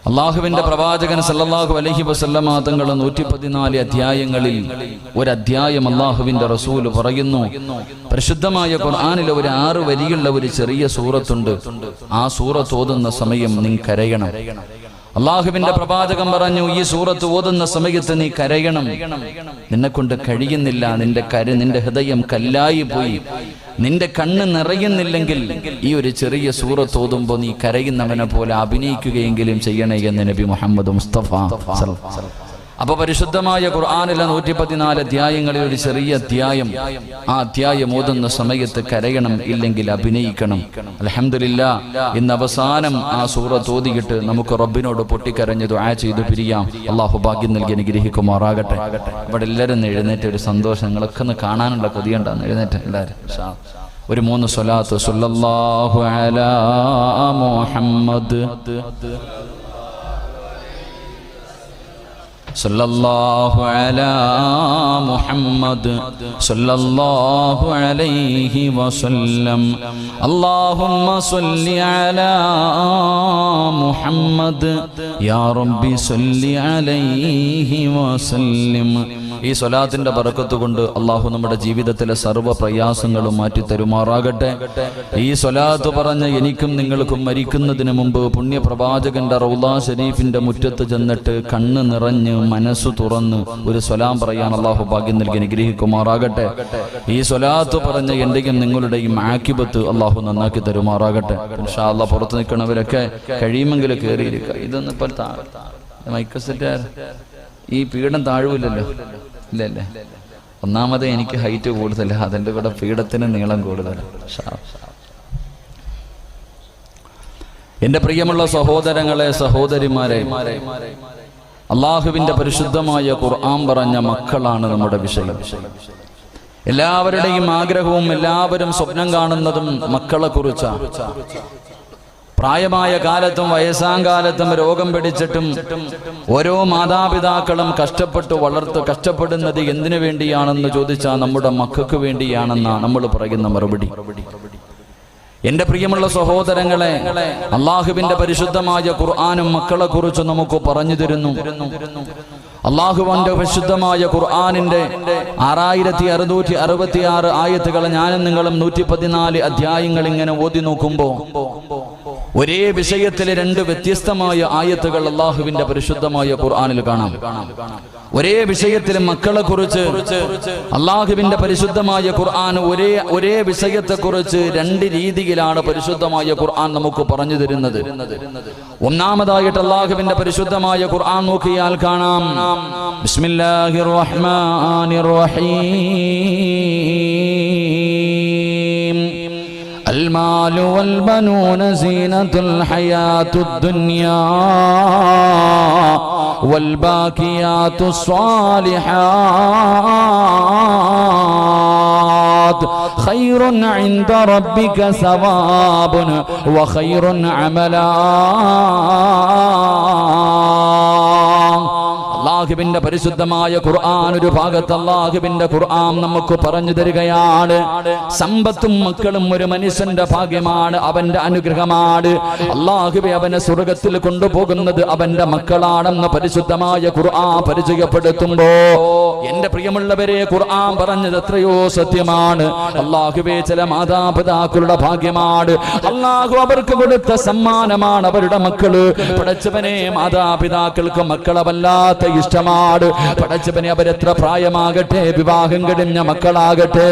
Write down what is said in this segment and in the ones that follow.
അള്ളാഹുവിന്റെ പ്രവാചകൻ സല്ലല്ലാഹു അലൈഹി വസല്ലമ തങ്ങൾ 114 അധ്യായങ്ങളിൽ ഒരു അധ്യായം അള്ളാഹുവിന്റെ റസൂൽ പറയുന്നു. പരിശുദ്ധമായ ഖുർആനിൽ ഒരു 6 വരിയുള്ള ഒരു ചെറിയ സൂറത്തുണ്ട്. ആ സൂറത്ത് ഓതുന്ന സമയം നീ കരയണം. അള്ളാഹുവിന്റെ പ്രവാചകൻ പറഞ്ഞു, ഈ സൂറത്ത് ഓതുന്ന സമയത്ത് നീ കരയണം. നിന്നെ കൊണ്ട് കഴിയുന്നില്ല, നിന്റെ ഹൃദയം കല്ലായി പോയി, നിന്റെ കണ്ണ് നിറയുന്നില്ലെങ്കിൽ ഈ ഒരു ചെറിയ സൂറത്ത് ഓതുമ്പോൾ നീ കരയുന്നവനെ പോലെ അഭിനയിക്കുകയെങ്കിലും ചെയ്യണേ എന്ന് നബി മുഹമ്മദ് മുസ്തഫ. അപ്പൊ പരിശുദ്ധമായ ഖുർആനിലെ 114 അധ്യായങ്ങളിൽ ഒരു ചെറിയ അധ്യായം, ആ അധ്യായം ഓതുന്ന സമയത്ത് കരയണം, ഇല്ലെങ്കിൽ അഭിനയിക്കണം. അൽഹംദുലില്ലാഹ്, ഇന്ന് അവസാനം ആ സൂറത്ത് ഓതിയിട്ട് നമുക്ക് റബ്ബിനോട് പൊട്ടിക്കരഞ്ഞ് ദുആ ചെയ്തു പിരിയാം. അള്ളാഹു ഭാഗ്യം നൽകി അനുഗ്രഹിക്കുമാറാകട്ടെ. ഇവിടെ എല്ലാവരും എഴുന്നേറ്റ് ഒരു സന്തോഷം, നിങ്ങളൊക്കെ ഒന്ന് കാണാനുള്ള കൊതിയുണ്ടാന്ന്. എഴുന്നേറ്റ് എല്ലാവരും ഒരു 3 സ്വലാത്ത്. സല്ലല്ലാഹു അലാ മുഹമ്മദ് സല്ലല്ലാഹു അലാ മുഹമ്മദ് സല്ലല്ലാഹു അലൈഹി വസല്ലം. അല്ലാഹുമ്മ സ്വല്ലി അലാ മുഹമ്മദ് യാ റബ്ബി സ്വല്ലി അലൈഹി വസല്ലം. ഈ സ്വലാത്തിന്റെ ബറക്കത്ത് കൊണ്ട് അള്ളാഹു നമ്മുടെ ജീവിതത്തിലെ സർവ്വ പ്രയാസങ്ങളും മാറ്റി തരുമാറാകട്ടെ. ഈ സ്വലാത്ത് പറഞ്ഞ എനിക്കും നിങ്ങൾക്കും മരിക്കുന്നതിന് മുമ്പ് പുണ്യപ്രവാചകന്റെ റൗളാ ഷരീഫിന്റെ മുറ്റത്ത് ചെന്നിട്ട് കണ്ണ് നിറഞ്ഞ് മനസ്സു തുറന്ന് ഒരു സ്വലാം പറയാൻ അള്ളാഹു ഭാഗ്യം നൽകി അനുഗ്രഹിക്കുമാറാകട്ടെ. ഈ സ്വലാത്ത് പറഞ്ഞ എന്റെയും നിങ്ങളുടെയും ആക്കിബത്ത് അള്ളാഹു നന്നാക്കി തരുമാറാകട്ടെ. ഇൻഷാ അല്ലാഹ് പുറത്ത് നിൽക്കണവരൊക്കെ കഴിയുമെങ്കിൽ കയറിയിരിക്കുക. ഇതൊന്നും ഇപ്പോൾ മൈക്കസെറ്റ് ഈ പീഠം താഴുവില്ലല്ലോ, ഇല്ലല്ലേ? ഒന്നാമത് എനിക്ക് ഹൈറ്റ് കൂടുതല, അതിൻ്റെ കൂടെ പീഠത്തിന് നീളം കൂടുതലാണ്. എന്റെ പ്രിയമുള്ള സഹോദരങ്ങളെ, സഹോദരിമാരെ, അള്ളാഹുവിന്റെ പരിശുദ്ധമായ ഖുർആൻ പറഞ്ഞ മക്കളാണ് നമ്മുടെ വിഷയം. എല്ലാവരുടെയും ആഗ്രഹവും എല്ലാവരും സ്വപ്നം കാണുന്നതും മക്കളെ കുറിച്ചാണ്. പ്രായമായ കാലത്തും വയസ്സാങ്കാലത്തും രോഗം പിടിച്ചിട്ടും ഓരോ മാതാപിതാക്കളും കഷ്ടപ്പെടുന്നത് എന്തിനു വേണ്ടിയാണെന്ന് ചോദിച്ചാൽ നമ്മുടെ മക്കൾക്ക് വേണ്ടിയാണെന്നാണ് നമ്മൾ പറയുന്ന മറുപടി. എന്റെ പ്രിയമുള്ള സഹോദരങ്ങളെ, അള്ളാഹുവിന്റെ പരിശുദ്ധമായ ഖുർആനും മക്കളെ കുറിച്ച് നമുക്ക് പറഞ്ഞു തരുന്നു. അള്ളാഹുവിന്റെ പരിശുദ്ധമായ ഖുർആനിന്റെ 6666 ആയത്തുകൾ ഞാനും നിങ്ങളും 114 അധ്യായങ്ങൾ ഇങ്ങനെ ഓതി നോക്കുമ്പോ ഒരേ വിഷയത്തിലെ 2 വ്യത്യസ്തമായ ആയത്തുകൾ അള്ളാഹുവിന്റെ പരിശുദ്ധമായ ഖുർആനിൽ കാണാം. ഒരേ വിഷയത്തിൽ മക്കളെ കുറിച്ച് അള്ളാഹുവിന്റെ പരിശുദ്ധമായ ഖുർആൻ ഒരേ വിഷയത്തെ കുറിച്ച് 2 രീതിയിലാണ് പരിശുദ്ധമായ ഖുർആൻ നമുക്ക് പറഞ്ഞു തരുന്നത്. ഒന്നാമതായിട്ട് അള്ളാഹുവിന്റെ പരിശുദ്ധമായ ഖുർആൻ നോക്കിയാൽ കാണാം, ബിസ്മില്ലാഹിർ റഹ്മാനിർ റഹീം. المال والبنون زينة الحياة الدنيا والباقيات الصالحات خير عند ربك ثواب وخير عملا. അള്ളാഹുവിന്റെ പരിശുദ്ധമായ ഖുർആൻ ഒരു ഭാഗത്ത് അള്ളാഹുവിന്റെ ഖുർആൻ നമുക്ക് പറഞ്ഞു തരികയാണ്, സമ്പത്തും മക്കളും ഒരു മനുഷ്യന്റെ ഭാഗ്യമാണ്, അവന്റെ അനുഗ്രഹമാണ്. അള്ളാഹുവെ അവനെ സ്വർഗ്ഗത്തിൽ കൊണ്ടുപോകുന്നത് അവന്റെ മക്കളാണെന്ന് പരിശുദ്ധമായ ഖുർആൻ പരിചയപ്പെടുത്തുമ്പോ എന്റെ പ്രിയമുള്ളവരെ, ഖുർആൻ പറഞ്ഞത് എത്രയോ സത്യമാണ്. അള്ളാഹുവെ ചില മാതാപിതാക്കളുടെ ഭാഗ്യമാണ്, അള്ളാഹു അവർക്ക് കൊടുത്ത സമ്മാനമാണ് അവരുടെ മക്കള്. പടച്ചവനെ, മാതാപിതാക്കൾക്ക് മക്കളെ വല്ലാത്ത ഇഷ്ടമാണ്. പടച്ചവനെ, അവരെത്ര പ്രായമാകട്ടെ, വിവാഹം കഴിഞ്ഞ മക്കളാകട്ടെ,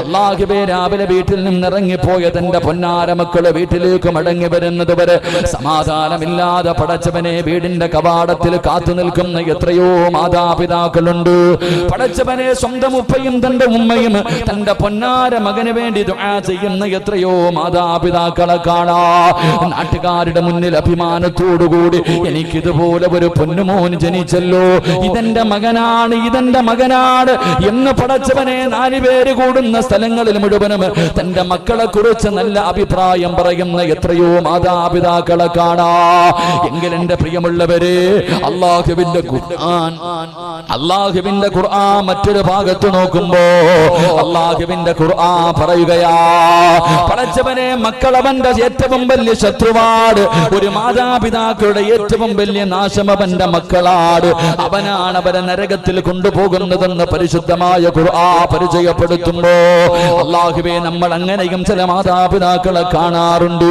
അള്ളാഹുവേ രാവിലെ വീട്ടിൽ നിന്ന് ഇറങ്ങിപ്പോയ തന്റെ പൊന്നാര മക്കള് വീട്ടിലേക്ക് മടങ്ങി വരുന്നത് വരെ സമാധാനമില്ലാതെ പടച്ചവനെ വീടിന്റെ കവാടത്തിൽ കാത്തു നിൽക്കുന്ന എത്രയോ മാതാപിതാക്കളുണ്ട്. പടച്ചവനെ, സ്വന്തം ഉപ്പയും തന്റെ ഉമ്മയും തന്റെ പൊന്നാര മകന് വേണ്ടി ദുആ ചെയ്യുന്ന എത്രയോ മാതാപിതാക്കളെ കാണാ. നാട്ടുകാരുടെ മുന്നിൽ അഭിമാനത്തോടുകൂടി എനിക്കിതുപോലെ ഒരു പൊന്നുമോൻ ജനിച്ചല്ലോ, ഇതെന്റെ മകനാണ്, ഇതെന്റെ മകനാണ് എന്ന് പടച്ചവനെ 4 പേര് കൂടുന്ന സ്ഥലങ്ങളിൽ മുഴുവനും തന്റെ മക്കളെ കുറിച്ച് നല്ല അഭിപ്രായം പറയുന്ന എത്രയോ മാതാപിതാക്കളെ കാണാ. എങ്കിൽ എന്റെ പ്രിയമുള്ളവരെ, അള്ളാഹുവിന്റെ ഖുർആൻ മറ്റൊരു ഭാഗത്ത് നോക്കുമ്പോ അല്ലാഹുവിന്റെ ഖുർആൻ പറയുകയാ, പടച്ചവനെ മക്കളവന്റെ ഏറ്റവും വലിയ ശത്രുവാട്, ഒരു മാതാപിതാക്കളുടെ ഏറ്റവും വലിയ നാശം അവന്റെ മക്കളാട്, അവനാണ് അവരെ നരകത്തിൽ കൊണ്ടുപോകുന്നതെന്ന് പരിശുദ്ധമായ ഖുർആൻ പരിചയപ്പെടുത്തുമ്പോ അല്ലാഹുവേ നമ്മൾ അങ്ങനെയും ചില മാതാപിതാക്കളെ കാണാറുണ്ട്.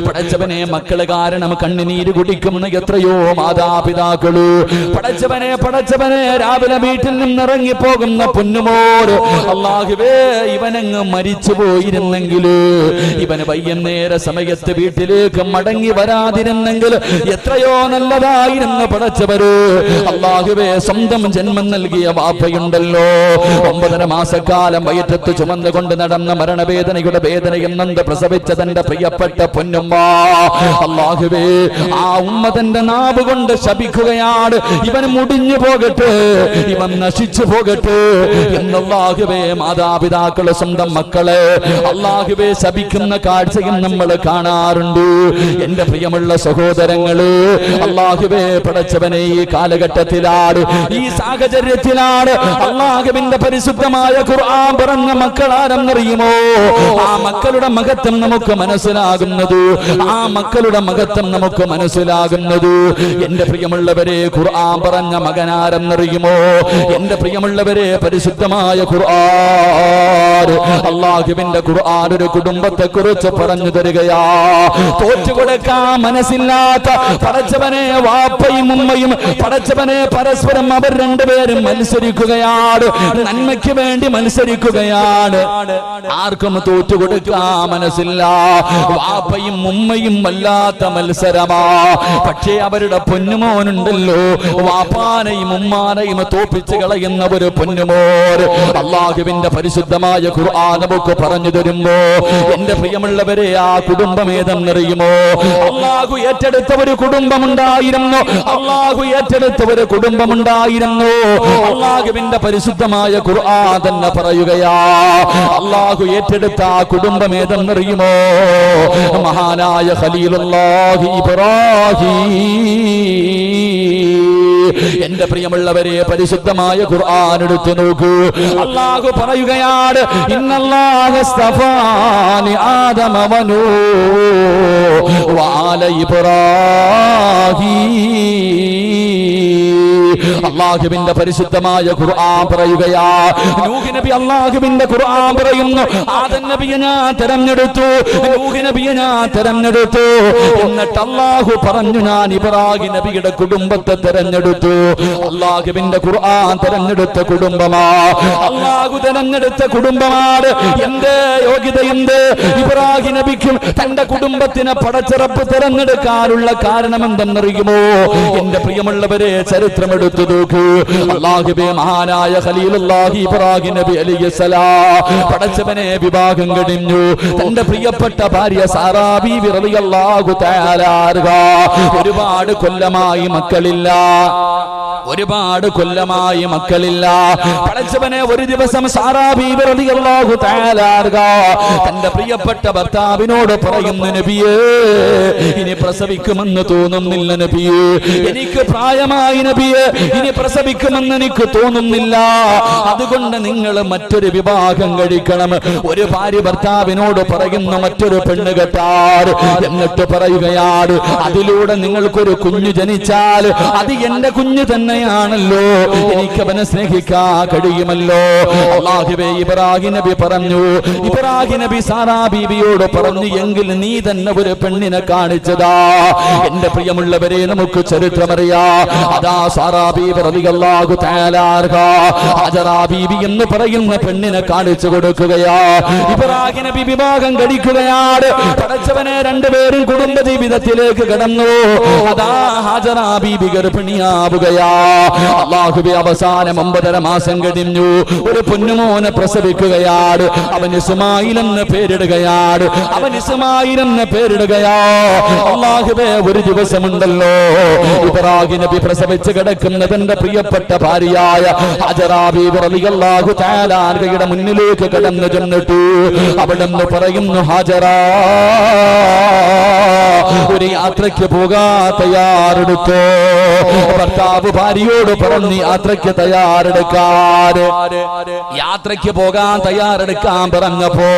പടച്ചവനെ മക്കള് കാരണം കണ്ണുനീര് കുടിക്കുന്ന എത്രയോ മാതാപിതാക്കള്. പടച്ചവനെ രാവിലെ വീട്ടിൽ നിന്നിറങ്ങി പോകുന്ന പൊന്നുമോര്, അല്ലാഹുവേ ഇവനങ്ങ് മരിച്ചു പോയിരുന്നെങ്കിൽ, ഇവന് വൈകുന്നേര സമയത്ത് വീട്ടിലേക്ക് മടങ്ങി വരാതിരുന്നെങ്കിൽ എത്രയോ നല്ലതായിരുന്നു. പടച്ചവര് അല്ലാഹുവേ സ്വന്തം ജന്മം നൽകിയ വാപ്പയുണ്ടല്ലോ, 9.5 മാസക്കാലം വയറ്റത്ത് ചുമന്നുകൊണ്ട് നടന്ന മരണവേദനയുടെ വേദനയിൽ നൊന്ത് പ്രസവിച്ച തന്റെ പ്രിയപ്പെട്ട പൊന്നുമ്മ, അല്ലാഹുവേ ആ ഉമ്മ തന്റെ നാവ് കൊണ്ട് ശപിക്കുകയാണ്, ഇവൻ മുടിഞ്ഞു പോകട്ടെ, ഇവൻ നശിച്ചു പോകട്ടെ എന്ന്. അല്ലാഹുവേ മാതാപിതാക്കളെ സ്വന്തം മക്കളെ അല്ലാഹുവേ ശപിക്കുന്ന കാഴ്ചയും നമ്മൾ കാണാറുണ്ട്. എന്റെ പ്രിയമുള്ള സഹോദരങ്ങള്, അല്ലാഹുവേ പടച്ചവനെ ഈ കാലഘട്ടത്തിലാണ്, ഈ സാഹചര്യത്തിലാണ് അല്ലാഹുവിന്റെ പരിശുദ്ധമായ ഖുർആൻ പറഞ്ഞ മക്കളാരെന്നറിയുമോ? ആ മക്കളുടെ മഹത്വം നമുക്ക് മനസ്സിലാകുന്നത്, ആ മക്കളുടെ മഹത്വം നമുക്ക് മനസ്സിലാകുന്നത്. എന്റെ പ്രിയമുള്ളവരെ ഖുർആൻ പറഞ്ഞ മകനാരെന്നറിയുമോ? എന്റെ പ്രിയമുള്ളവരെ പരിശുദ്ധമായ ഖുർആൻ, അല്ലാഹുവിന്റെ ഖുർആൻ ഒരു കുടുംബത്തെ കുറിച്ച് പറഞ്ഞു തരികയാ. തോറ്റുകൊടുക്കാൻ മനസ്സില്ലാത്ത പടച്ചവനെ വാപ്പയും ഉമ്മയും പടച്ചവനെ പരസ്പരം അവർ രണ്ടുപേരും മത്സരിക്കുകയാണ്, നന്മയ്ക്ക് വേണ്ടി മത്സരിക്കുകയാണ്. ആർക്കും തോറ്റുകൊടുക്കാൻ മനസ്സില്ല. വാപ്പയും ഉമ്മയും വല്ലാത്ത മത്സരമാ. പക്ഷേ അവരുടെ പൊന്നുമോനുണ്ടല്ലോ, വാപ്പാനെയും ഉമ്മാനെയും തോപ്പിച്ച് കളയുന്ന ഒരു പൊന്നുമോൻ അല്ലാഹുവിന്റെ പരിശുദ്ധമായ ഖുർആൻ നമുക്ക് പറഞ്ഞു തരുമ്പോ എന്റെ പ്രിയമുള്ളവരെ ആ കുടുംബം ഏതെന്നറിയുമോ? അല്ലാഹു ഏറ്റെടുത്ത ഒരു കുടുംബമുണ്ടായിരുന്നു, അല്ലാഹു ഏറ്റെടുത്ത ഒരു കുടുംബമുണ്ടായിരുന്നു. അല്ലാഹുവിന്റെ പരിശുദ്ധമായ ഖുർആൻ തന്നെ പറയുകയാ, അല്ലാഹു ഏറ്റെടുത്ത ആ കുടുംബം ഏതെന്നറിയുമോ? മഹാനായ ഖലീലുല്ലാഹി ഇബ്രാഹിം. എന്റെ പ്രിയമുള്ളവരെ പരിശുദ്ധമായ ഖുർആൻ എടുത്തു നോക്കൂ. അല്ലാഹു പറയുകയാണ്, ഇന്നല്ലാഹ ഇസ്തഫാ ലി ആദമ വനൂഹ വആല ഇബ്രാഹിം. അല്ലാഹുവിന്റെ പരിശുദ്ധമായ ഖുർആൻ പറയുകയാ, നൂഹ് നബി അല്ലാഹുവിന്റെ ഖുർആൻ പറയുന്നു, ആദം നബിയെ ഞാൻ തെരഞ്ഞെടുത്തു, നൂഹ് നബിയെ ഞാൻ തെരഞ്ഞെടുത്തു. എന്നിട്ട് അല്ലാഹു പറഞ്ഞു, ഞാൻ ഇബ്രാഹിം നബിയുടെ കുടുംബത്തെ തെരഞ്ഞെടുത്തു. അല്ലാഹുവിന്റെ ഖുർആൻ തെരഞ്ഞെടുത്ത കുടുംബമാ, അല്ലാഹു തെരഞ്ഞെടുത്ത കുടുംബമാണ്. എന്റെ യോഗ്യത എന്ത്? ഇബ്രാഹിം നബിക്കും തന്റെ കുടുംബത്തിനെ പടച്ചിറപ്പ് തെരഞ്ഞെടുക്കാനുള്ള കാരണം എന്തെന്നറിയുമോ? എന്റെ പ്രിയമുള്ളവരെ ചരിത്രം എടുത്തു നോക്കൂ. അല്ലാഹുവേ മഹാനായ ഖലീലുല്ലാഹി ഇബ്രാഹിം നബി അലൈഹിസ്സലാം പടച്ചവനെ വിവാഹം കഴിഞ്ഞു. തന്റെ പ്രിയപ്പെട്ട ഭാര്യ സാറാ ബീവി റളിയല്ലാഹു തആല അൻഹ ഒരുപാട് കൊല്ലമായി മക്കളില്ല, ഒരുപാട് കൊല്ലമായി മക്കളില്ല. പടച്ചവനെ ഒരു ദിവസം സാറാ ബീവി റളിയല്ലാഹു തആല അൻഹ തന്റെ പ്രിയപ്പെട്ട ഭർത്താവിനോട് പറയുന്നു, നബിയേ ഇനി പ്രസവിക്കുമെന്ന് തോന്നുന്നില്ല നബിയേ, എനിക്ക് പ്രായമായി നബിയേ, ഇനി പ്രസവിക്കുമെന്ന് എനിക്ക് തോന്നുന്നില്ല, അതുകൊണ്ട് നിങ്ങൾ മറ്റൊരു വിവാഹം കഴിക്കണം. ഒരു ഭാര്യ ഭർത്താവിനോട് പറയുന്നു മറ്റൊരു പെണ്ണ് കെട്ടാർ. എന്നിട്ട് പറയുകയാണ്, അതിലൂടെ നിങ്ങൾക്കൊരു കുഞ്ഞു ജനിച്ചാൽ അത് എന്റെ കുഞ്ഞു തന്നെയാണല്ലോ, എനിക്ക് അവനെ സ്നേഹിക്കാൻ കഴിയുമല്ലോ. അല്ലാഹുവേ ഇബ്രാഹിം നബി പറഞ്ഞു, ഇബ്രാഹിം നബി സാറാ ബീവിയോട് പറഞ്ഞു, എങ്കിൽ നീ തന്നെ ഒരു പെണ്ണിനെ കാണിച്ചതാ. എന്റെ പ്രിയമുള്ളവരെ നമുക്ക് ചരിത്രമറിയാം. അതാ സാറാ ബീവി റളിയല്ലാഹു തആല അൻഹ ഹജറാ ബീവി എന്ന് പറയുന്ന പെണ്ണിനെ കാണിച്ചു കൊടുക്കുകയാ. ഇബ്രാഹിം നബി വിവാഹം കഴിക്കുകയാണ്. പടച്ചവനെ രണ്ടുപേരും കുടുംബ ജീവിതത്തിലേക്ക് കടന്നു. അതാ ഹജറാ ബീവി ഗർഭിണിയാവുകയാ. അല്ലാഹുവേ അവസാനം 9.5 മാസം കഴിഞ്ഞു. ഒരു പൊന്നുമോനെ പ്രസവിക്കുകയാണ്. അവൻ ഇസ്മായിൽ എന്ന് പേരിടുകയാണ്, അവൻ ഇസ്മായിൽ എന്ന് പേരിടുകയാ. അല്ലാഹുവേ ഒരു ദിവസമുണ്ടല്ലോ ഇബ്രാഹിം നബി പ്രസവിച്ച് കിടക്കുന്നതിന്റെ പ്രിയപ്പെട്ട ഭാര്യയായ ഹജറാ ബീവി റളിയല്ലാഹു തആല അൻഹയുടെ മുന്നിലേക്ക് കടന്നു ചെന്നിട്ട് അവിടെന്ന് പറയുന്നു, ഹജറാ ഒരു യാത്രയ്ക്ക് പോകാൻ തയ്യാറെടുത്തോ. ഭർത്താവ് ഭാര്യയോട് പറഞ്ഞ് യാത്രയ്ക്ക് തയ്യാറെടുക്കാൻ പോകാൻ തയ്യാറെടുക്കാൻ പറഞ്ഞപ്പോ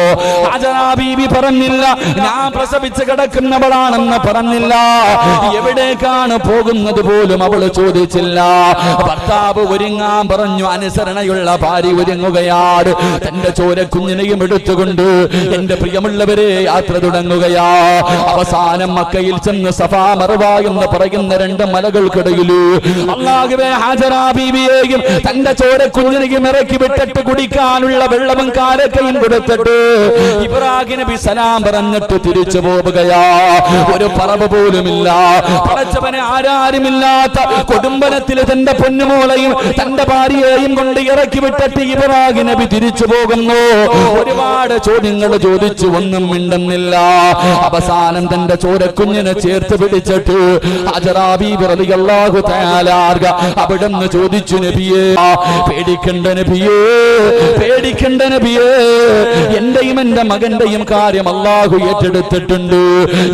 ഹാജറ ബീവി പറഞ്ഞില്ല, ഞാൻ പ്രസവിച്ച് കിടക്കുന്നവളാണെന്ന് പറഞ്ഞില്ല. എവിടേക്കാണ് പോകുന്നത് പോലും അവള് ചോദിച്ചില്ല. ഭർത്താവ് ഒരുങ്ങാൻ പറഞ്ഞു. അനുസരണയുള്ള ഭാര്യ ഒരുങ്ങുകയാണ്. തന്റെ ചോരക്കുഞ്ഞിനെയും എടുത്തുകൊണ്ട് എന്റെ പ്രിയമുള്ളവരെ യാത്ര തുടങ്ങുകയാ. അവസാനം മക്കയിൽ ചെന്ന് സഫാ മർവ എന്ന് പറയുന്ന രണ്ട് മലകൾക്കിടയിൽ അല്ലാഹുവേ ഹാജറ ബീവിയെയും തന്റെ ചോരക്കുഞ്ഞിനെയും ഇറക്കി വിട്ടിട്ട് കുടിക്കാനുള്ള വെള്ളവും കാരക്കയും കൊടുത്തിട്ട് ഇബ്രാഹിം നബി സലാം പറഞ്ഞിട്ട് തിരിച്ചു പോവുകയാ. ഒരു പറവ പോലുമില്ല. പടച്ചവനെ ആരാരുമില്ലാത്ത കൊടുമ്പനത്തിൽ തന്റെ പൊന്നുമോളെയും തന്റെ ഭാര്യയെയും കൊണ്ട് ഇറക്കി വിട്ടിട്ട് ഇബ്രാഹിം നബി തിരിച്ചു പോകുന്നു. ഒരുപാട് ചോദ്യങ്ങൾ ചോദിച്ചു, ഒന്നും മിണ്ടുന്നില്ല. അവസാനം തന്റെ ചോരക്കുഞ്ഞിനെ ചേർത്ത് പിടിച്ചിട്ട് ഹാജറ ബീവി റളിയല്ലാഹു തആല അവിടുന്ന് ചോദിച്ചു, നബിയേ പേടിക്കണ്ട നബിയേ, പേടിക്കണ്ട നബിയേ, എന്റെയും എന്റെ മകന്റെയും കാര്യം അല്ലാഹു ഏറ്റെടുത്തിട്ടുണ്ട്.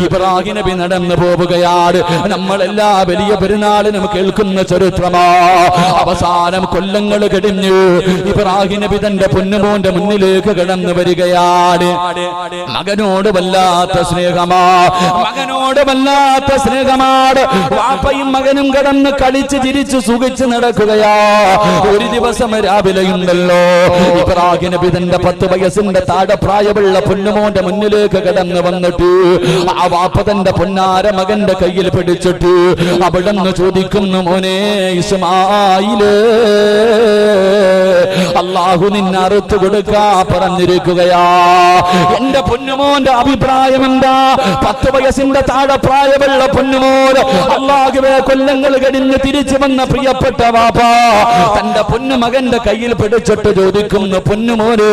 ഇബ്രാഹിം നബി നടന്നു പോവുകയാണ്. നമ്മളെല്ലാ വലിയ പെരുന്നാളിനും കേൾക്കുന്ന ചരിത്രമാ. അവസാനം കൊല്ലങ്ങൾ കഴിഞ്ഞു ഇബ്രാഹിം നബി തന്റെ പൊന്നുമോന്റെ മുന്നിലേക്ക് കടന്നു വരികയാണ്. മകനോട് വല്ലാത്ത സ്നേഹമാ, മകനോട് വല്ലാത്ത സ്നേഹമാണ്. വാപ്പയും മകനും കടന്ന് കളിച്ച് ചിരിച്ച് സുഖിച്ച് നടക്കുകയാ. ഒരു ദിവസം രാവിലെയുണ്ടല്ലോ ഇബ്രാഹിം നബി തന്റെ 10 വയസ്സിന്റെ താഴെ പ്രായമുള്ള പൊന്നുമോന്റെ മുന്നിലേക്ക് കടന്നു വന്നിട്ട് ആ വാപ്പ തന്റെ പൊന്നാര മകന്റെ കയ്യിൽ പിടിച്ചിട്ട് അവിടെന്ന് ചോദിക്കുന്നു, മോനെ ഇസ്മായില്, അല്ലാഹു നിന്നെ അറുത്തു കൊടുക്കാ പറഞ്ഞിരിക്കുകയാ. എന്റെ പൊന്നുമോന്റെ അഭിപ്രായം എന്താ? 10 വയസ്സിന്റെ താഴെ പ്രായമുള്ള പൊന്നുമോൻ അല്ലാഹുവേ കൊല്ലങ്ങൾ കഴിഞ്ഞ് തിരിച്ചു വന്ന പ്രിയപ്പെട്ട വാപ്പ തന്റെ പൊന്നുമകന്റെ കയ്യിൽ പിടിച്ചിട്ട് ചോദിക്കുന്നു, പൊന്നുമോന്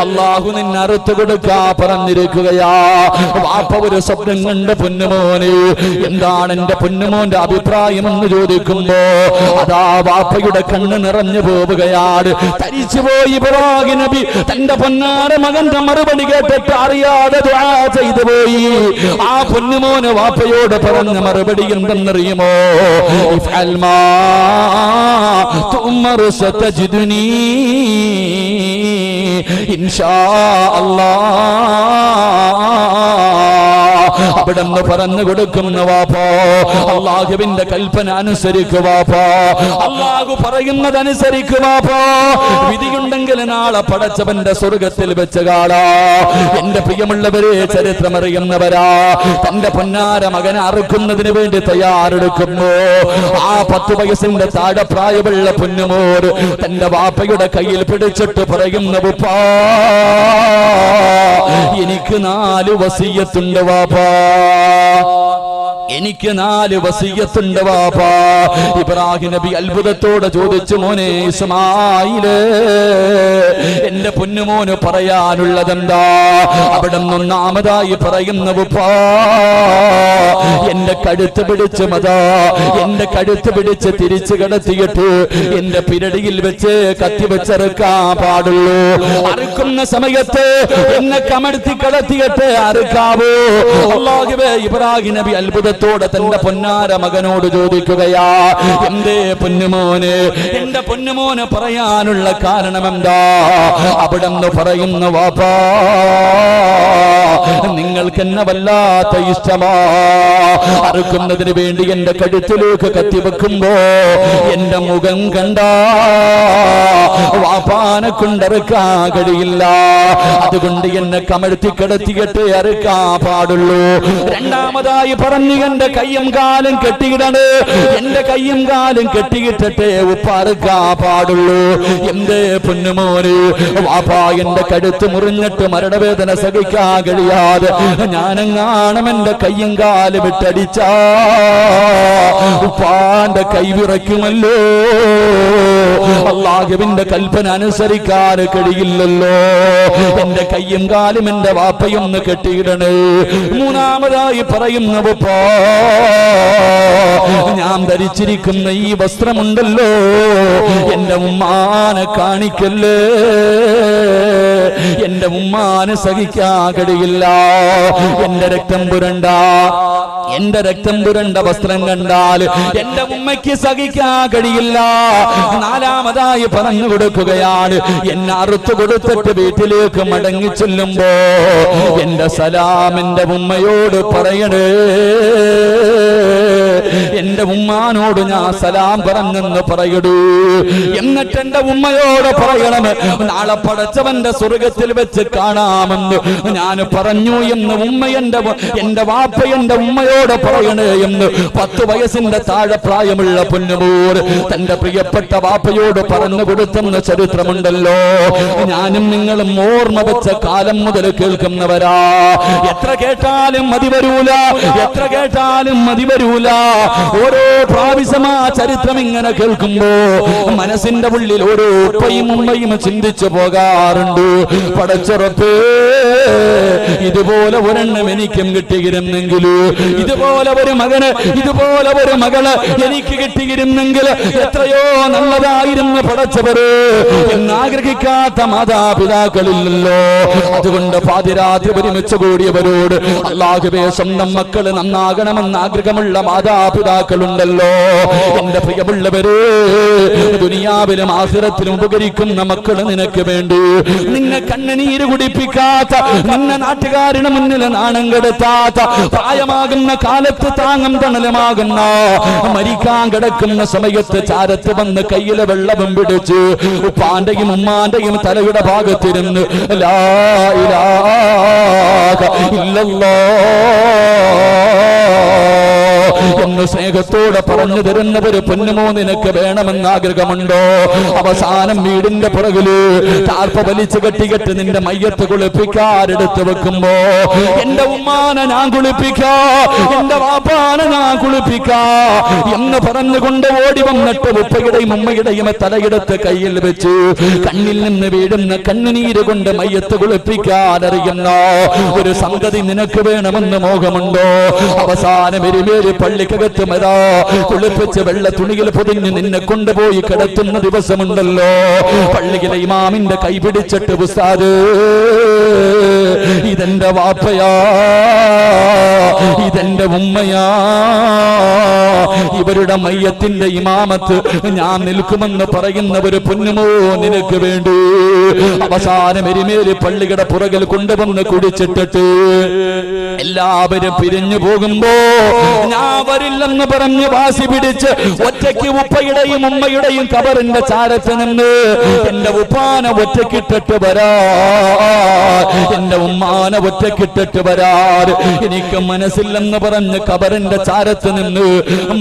അല്ലാഹു നിന്നെ അറുത്തു കൊടുക്കാ പറഞ്ഞിരിക്കുകയാ. വാപ്പ ഒരു സ്വപ്നം കണ്ട് പൊന്നുമോന് എന്താണ് എന്റെ പൊന്നുമോന്റെ അഭിപ്രായം എന്ന് ചോദിക്കുമ്പോ അതാ വാപ്പയുടെ കണ്ണ് നിറഞ്ഞു പോവുകയാണ്. തരിച്ചുപോയി ഇബ്രാഹിം നബി തന്റെ പൊന്നാര മകന്റെ മറുപടി കേട്ടിട്ട് അറിയാതെ ദുആ ചെയ്തു പോയി. ആ പൊന്നുമോന് വാപ്പയോട് പറഞ്ഞ മറുപടി എന്തെന്നറിയുമോ? ഇഫ്അൽ മാ തുഅ്മറു സതജിദുനി ഇൻഷാ അല്ലാഹ്. അവിടെന്ന് പറഞ്ഞു കൊടുക്കുന്ന വാപ്പോ അല്ലാഹുവിന്റെ കൽപ്പന അനുസരിക്കുവാപ്പോ, അല്ലാഹു പറയുന്നതനുസരിക്കുവാപ്പോ. വിധിയുണ്ടെങ്കിൽ നാളെ പടച്ചവന്റെ സ്വർഗത്തിൽ വെച്ച് കാണാ. എന്റെ പ്രിയമുള്ളവരെ, ചരിത്രമറിയുന്നവരാ, തന്റെ പൊന്നാര മകനെ അറുക്കുന്നതിന് വേണ്ടി തയ്യാറെടുക്കുന്നു. ആ 10 വയസ്സിന്റെ താഴെ പ്രായമുള്ള പൊന്നുമോർ തന്റെ വാപ്പയുടെ കയ്യിൽ പിടിച്ചിട്ട് പറയുന്ന, ഉപ്പാ എനിക്ക് 4 വസിയ്യത്തുണ്ട് വാപ്പാ, എനിക്ക് 4 വസിയ്യത്തുണ്ട് വാപ്പാ. ഇബ്രാഹിം നബി അത്ഭുതത്തോടെ ചോദിച്ചു, മോനെ ഇസ്മായില്, എന്റെ പൊന്നുമോന് പറയാനുള്ളതെന്താ? അവിടെ ഒന്നാമതായി പറയുന്ന, ഉപ്പാ എന്റെ കഴുത്ത് പിടിച്ച് എന്റെ കഴുത്ത് പിടിച്ച് തിരിച്ചു കടത്തിയിട്ട് എന്റെ പിരടിയിൽ വെച്ച് കത്തി വെച്ചറുക്കാൻ പാടുള്ളൂ. അറുക്കുന്ന സമയത്ത് എന്നെ കമഴ്ത്തി കടത്തിയിട്ട് അറുക്കാവൂ. അല്ലാഹുവേ, ഇബ്രാഹിം നബി അത്ഭുതത്തോടെ തന്റെ പൊന്നാര മകനോട് ചോദിക്കുകയാ, എന്റെ പൊന്നുമോന്, എന്റെ പൊന്നുമോന് പറയാനുള്ള കാരണം എന്താ? അവിടെ പറയുന്നു, വാപ്പാ നിങ്ങൾക്ക് എന്നെ വല്ലാത്ത ഇഷ്ടമാ. അറുക്കുന്നതിന് വേണ്ടി എന്റെ കഴുത്തിലേക്ക് കത്തിവെക്കുമ്പോ എന്റെ മുഖം കണ്ട വാപ്പാനെ കൊണ്ടറുക്കാൻ കഴിയില്ല. അതുകൊണ്ട് എന്നെ കമഴ്ത്തി കിടത്തിയിട്ട് അറുക്കാൻ പാടുള്ളൂ. രണ്ടാമതായി പറഞ്ഞു, എന്റെ കയ്യും കാലും കെട്ടിയിടണ്, എന്റെ കയ്യും കാലും കെട്ടിയിട്ടിട്ട് ഉപ്പറുക്കാൻ പാടുള്ളൂ. എന്റെ പൊന്നുമോന്, വാപ്പാ എന്റെ കഴുത്ത് മുറിഞ്ഞിട്ട് മരണവേദന സഹിക്കാൻ കഴിയാതെ ഞാനെങ്ങാണം എന്റെ കയ്യും കാലും വിട്ടടിച്ചാ ഉപ്പാന്റെ കൈ വിറയ്ക്കുമല്ലോ. അല്ലാഹുവിന്റെ കൽപ്പന അനുസരിക്കാൻ കഴിയില്ലല്ലോ. എന്റെ കയ്യും കാലും എന്റെ വാപ്പയൊന്ന് കെട്ടിയിടണേ. മൂന്നാമതായി പറയുന്ന, ഉപ്പാ ഞാൻ ഞാൻ ധരിച്ചിരിക്കുന്ന ഈ വസ്ത്രമുണ്ടല്ലോ, എന്റെ ഉമ്മാനെ കാണിക്കല്ലേ, എന്റെ ഉമ്മാനെ സഹിക്കാൻ കഴിയില്ല. എന്റെ രക്തം പുരണ്ട വസ്ത്രം കണ്ടാൽ എന്റെ ഉമ്മയ്ക്ക് സഹിക്കാൻ കഴിയില്ല. നാലാമതായി പറഞ്ഞു കൊടുക്കുകയാണ്, എന്നെ അറുത്തു കൊടുത്തിട്ട് വീട്ടിലേക്ക് മടങ്ങി ചെല്ലുമ്പോ എന്റെ സലാം എന്റെ ഉമ്മയോട് പറയണേ, എന്റെ ഉമ്മാനോട് ഞാൻ സലാം പറഞ്ഞെന്ന് പറയടൂ. എന്നിട്ട് എന്റെ ഉമ്മയോട് പറയണം, നാളെ പടച്ചവന്റെ സ്വർഗത്തിൽ വെച്ച് കാണാമെന്ന് ഞാൻ പറഞ്ഞു എന്ന് ഉമ്മ എന്റെ വാപ്പ എന്റെ ഉമ്മയോട് പറയണേ എന്ന് 10 വയസ്സിന്റെ താഴെ പ്രായമുള്ള പൊന്നുമോർ തന്റെ പ്രിയപ്പെട്ട വാപ്പയോട് പറഞ്ഞു കൊടുത്തെന്ന ചരിത്രമുണ്ടല്ലോ. ഞാനും നിങ്ങളും ഓർമ്മ വെച്ച കാലം മുതൽ കേൾക്കുന്നവരാ. എത്ര കേട്ടാലും മതി വരൂല. ഓരോ പ്രാവശ്യം ആ ചരിത്രം ഇങ്ങനെ കേൾക്കുമ്പോ മനസ്സിന്റെ ഉള്ളിൽ ഓരോ ഉപ്പയും ഉമ്മയും ചിന്തിച്ചു പോകാറുണ്ട്. പടച്ചുറപ്പേ, ഇതുപോലെ ഒരെണ്ണം എനിക്കും കിട്ടിയിരുന്നെങ്കിൽ, ഇതുപോലെ ഒരു മകന്, ഇതുപോലെ ഒരു മകള് എനിക്ക് കിട്ടിയിരുന്നെങ്കിൽ എത്രയോ നല്ലതായിരുന്നു പടച്ചവര് എന്നാഗ്രഹിക്കാത്ത മാതാപിതാക്കളില്ലല്ലോ. അതുകൊണ്ട് പാതിരാത്രി ഒരുമിച്ച് കൂടിയവരോട് അല്ലാഹുവേ, സ്വന്തം മക്കള് നന്നാകണമെന്ന് ആഗ്രഹമുള്ള മാതാപിതാക്കളുണ്ടല്ലോ. എന്റെ പ്രിയമുള്ളവര്, ദുനിയാവിലും ആഖിറത്തിലും ഉപകരിക്കുന്ന മക്കള് നിനക്ക് വേണ്ടി, നിന്നെ കണ്ണുനീര് കുടിപ്പിക്കാത്ത, നിന്നെ നാട്ടുകാരുടെ മുന്നിൽ നാണം കെടുത്താത്ത, പ്രായമാകുന്ന കാലത്ത് താങ്ങും തണലുമാകുന്ന, മരിക്കാൻ കിടക്കുന്ന സമയത്ത് ചാരത്ത് വന്ന് കയ്യിലെ വെള്ളവും പിടിച്ച് ഉപ്പാന്റെയും ഉമ്മാന്റെയും തലയുടെ ഭാഗത്തിരുന്ന് ലാ ഇലാഹ ഇല്ലല്ലാഹ് എന്ന് സ്നേഹത്തോടെ പറഞ്ഞു തരുന്നവര് പൊന്നുമോ നിനക്ക് വേണമെന്ന് ആഗ്രഹമുണ്ടോ? അവസാനം വീടിന്റെ പുറകില് താർപ്പ വലിച്ചു കെട്ടികെട്ട് നിന്റെ മയ്യത്ത് കുളിപ്പിക്കാരെടുത്ത് വെക്കുമ്പോ എന്റെ ഉമ്മാനെ ഞാൻ കുളിപ്പിക്കാ, എന്റെ വാപ്പാനെ ഞാൻ കുളിപ്പിക്കാ എന്ന് പറഞ്ഞുകൊണ്ട് ഓടി വന്നിട്ട് ഉപ്പയുടെയും ഉമ്മയുടെയും തലയെടുത്ത് കയ്യിൽ വെച്ച് കണ്ണിൽ നിന്ന് വീഴുന്ന കണ്ണുനീര് കൊണ്ട് മയ്യത്ത് കുളിപ്പിക്കാനറിയുന്ന ഒരു സംഗതി നിനക്ക് വേണമെന്ന് മോഹമുണ്ടോ? അവസാനം എരുമേരി പള്ളിക്കകത്ത് മരാ കുളിപ്പിച്ച് വെള്ള തുണിയിൽ പൊതിഞ്ഞ് നിന്നെ കൊണ്ടുപോയി കിടത്തുന്ന ദിവസമുണ്ടല്ലോ. പള്ളിയിലെ ഇമാമിന്റെ കൈ പിടിച്ചിട്ട് ഉസ്താദ്, ഇതെന്റെ വാപ്പയാ, ഇതെന്റെ ഉമ്മയാ, ഇവരുടെ മയ്യത്തിന്റെ ഇമാമത്ത് ഞാൻ നിൽക്കുമെന്ന് പറയുന്ന ഒരു പൊന്നുമോ നിനക്ക് വേണ്ടി അവസാനം എരുമേലി പള്ളിയുടെ പുറകിൽ കൊണ്ടുവന്ന് കുടിച്ചിട്ടിട്ട് എല്ലാവരും പിരിഞ്ഞു പോകുമ്പോ ഞാൻ വരില്ലെന്ന് പറഞ്ഞ് വാശി പിടിച്ച് ഒറ്റയ്ക്ക് ഉപ്പയുടെയും ഉമ്മയുടെയും കബറിന്റെ ചാരത്ത് നിന്ന് എന്റെ ഉപ്പാനെ ഒറ്റക്കിട്ടിട്ട് വരാ, എന്റെ ഉമ്മാനെ ഒറ്റക്കിട്ടിട്ട് വരാറ് എനിക്ക് മനസ്സില്ലെന്ന് പറഞ്ഞ് കബറിന്റെ ചാരത്ത് നിന്ന്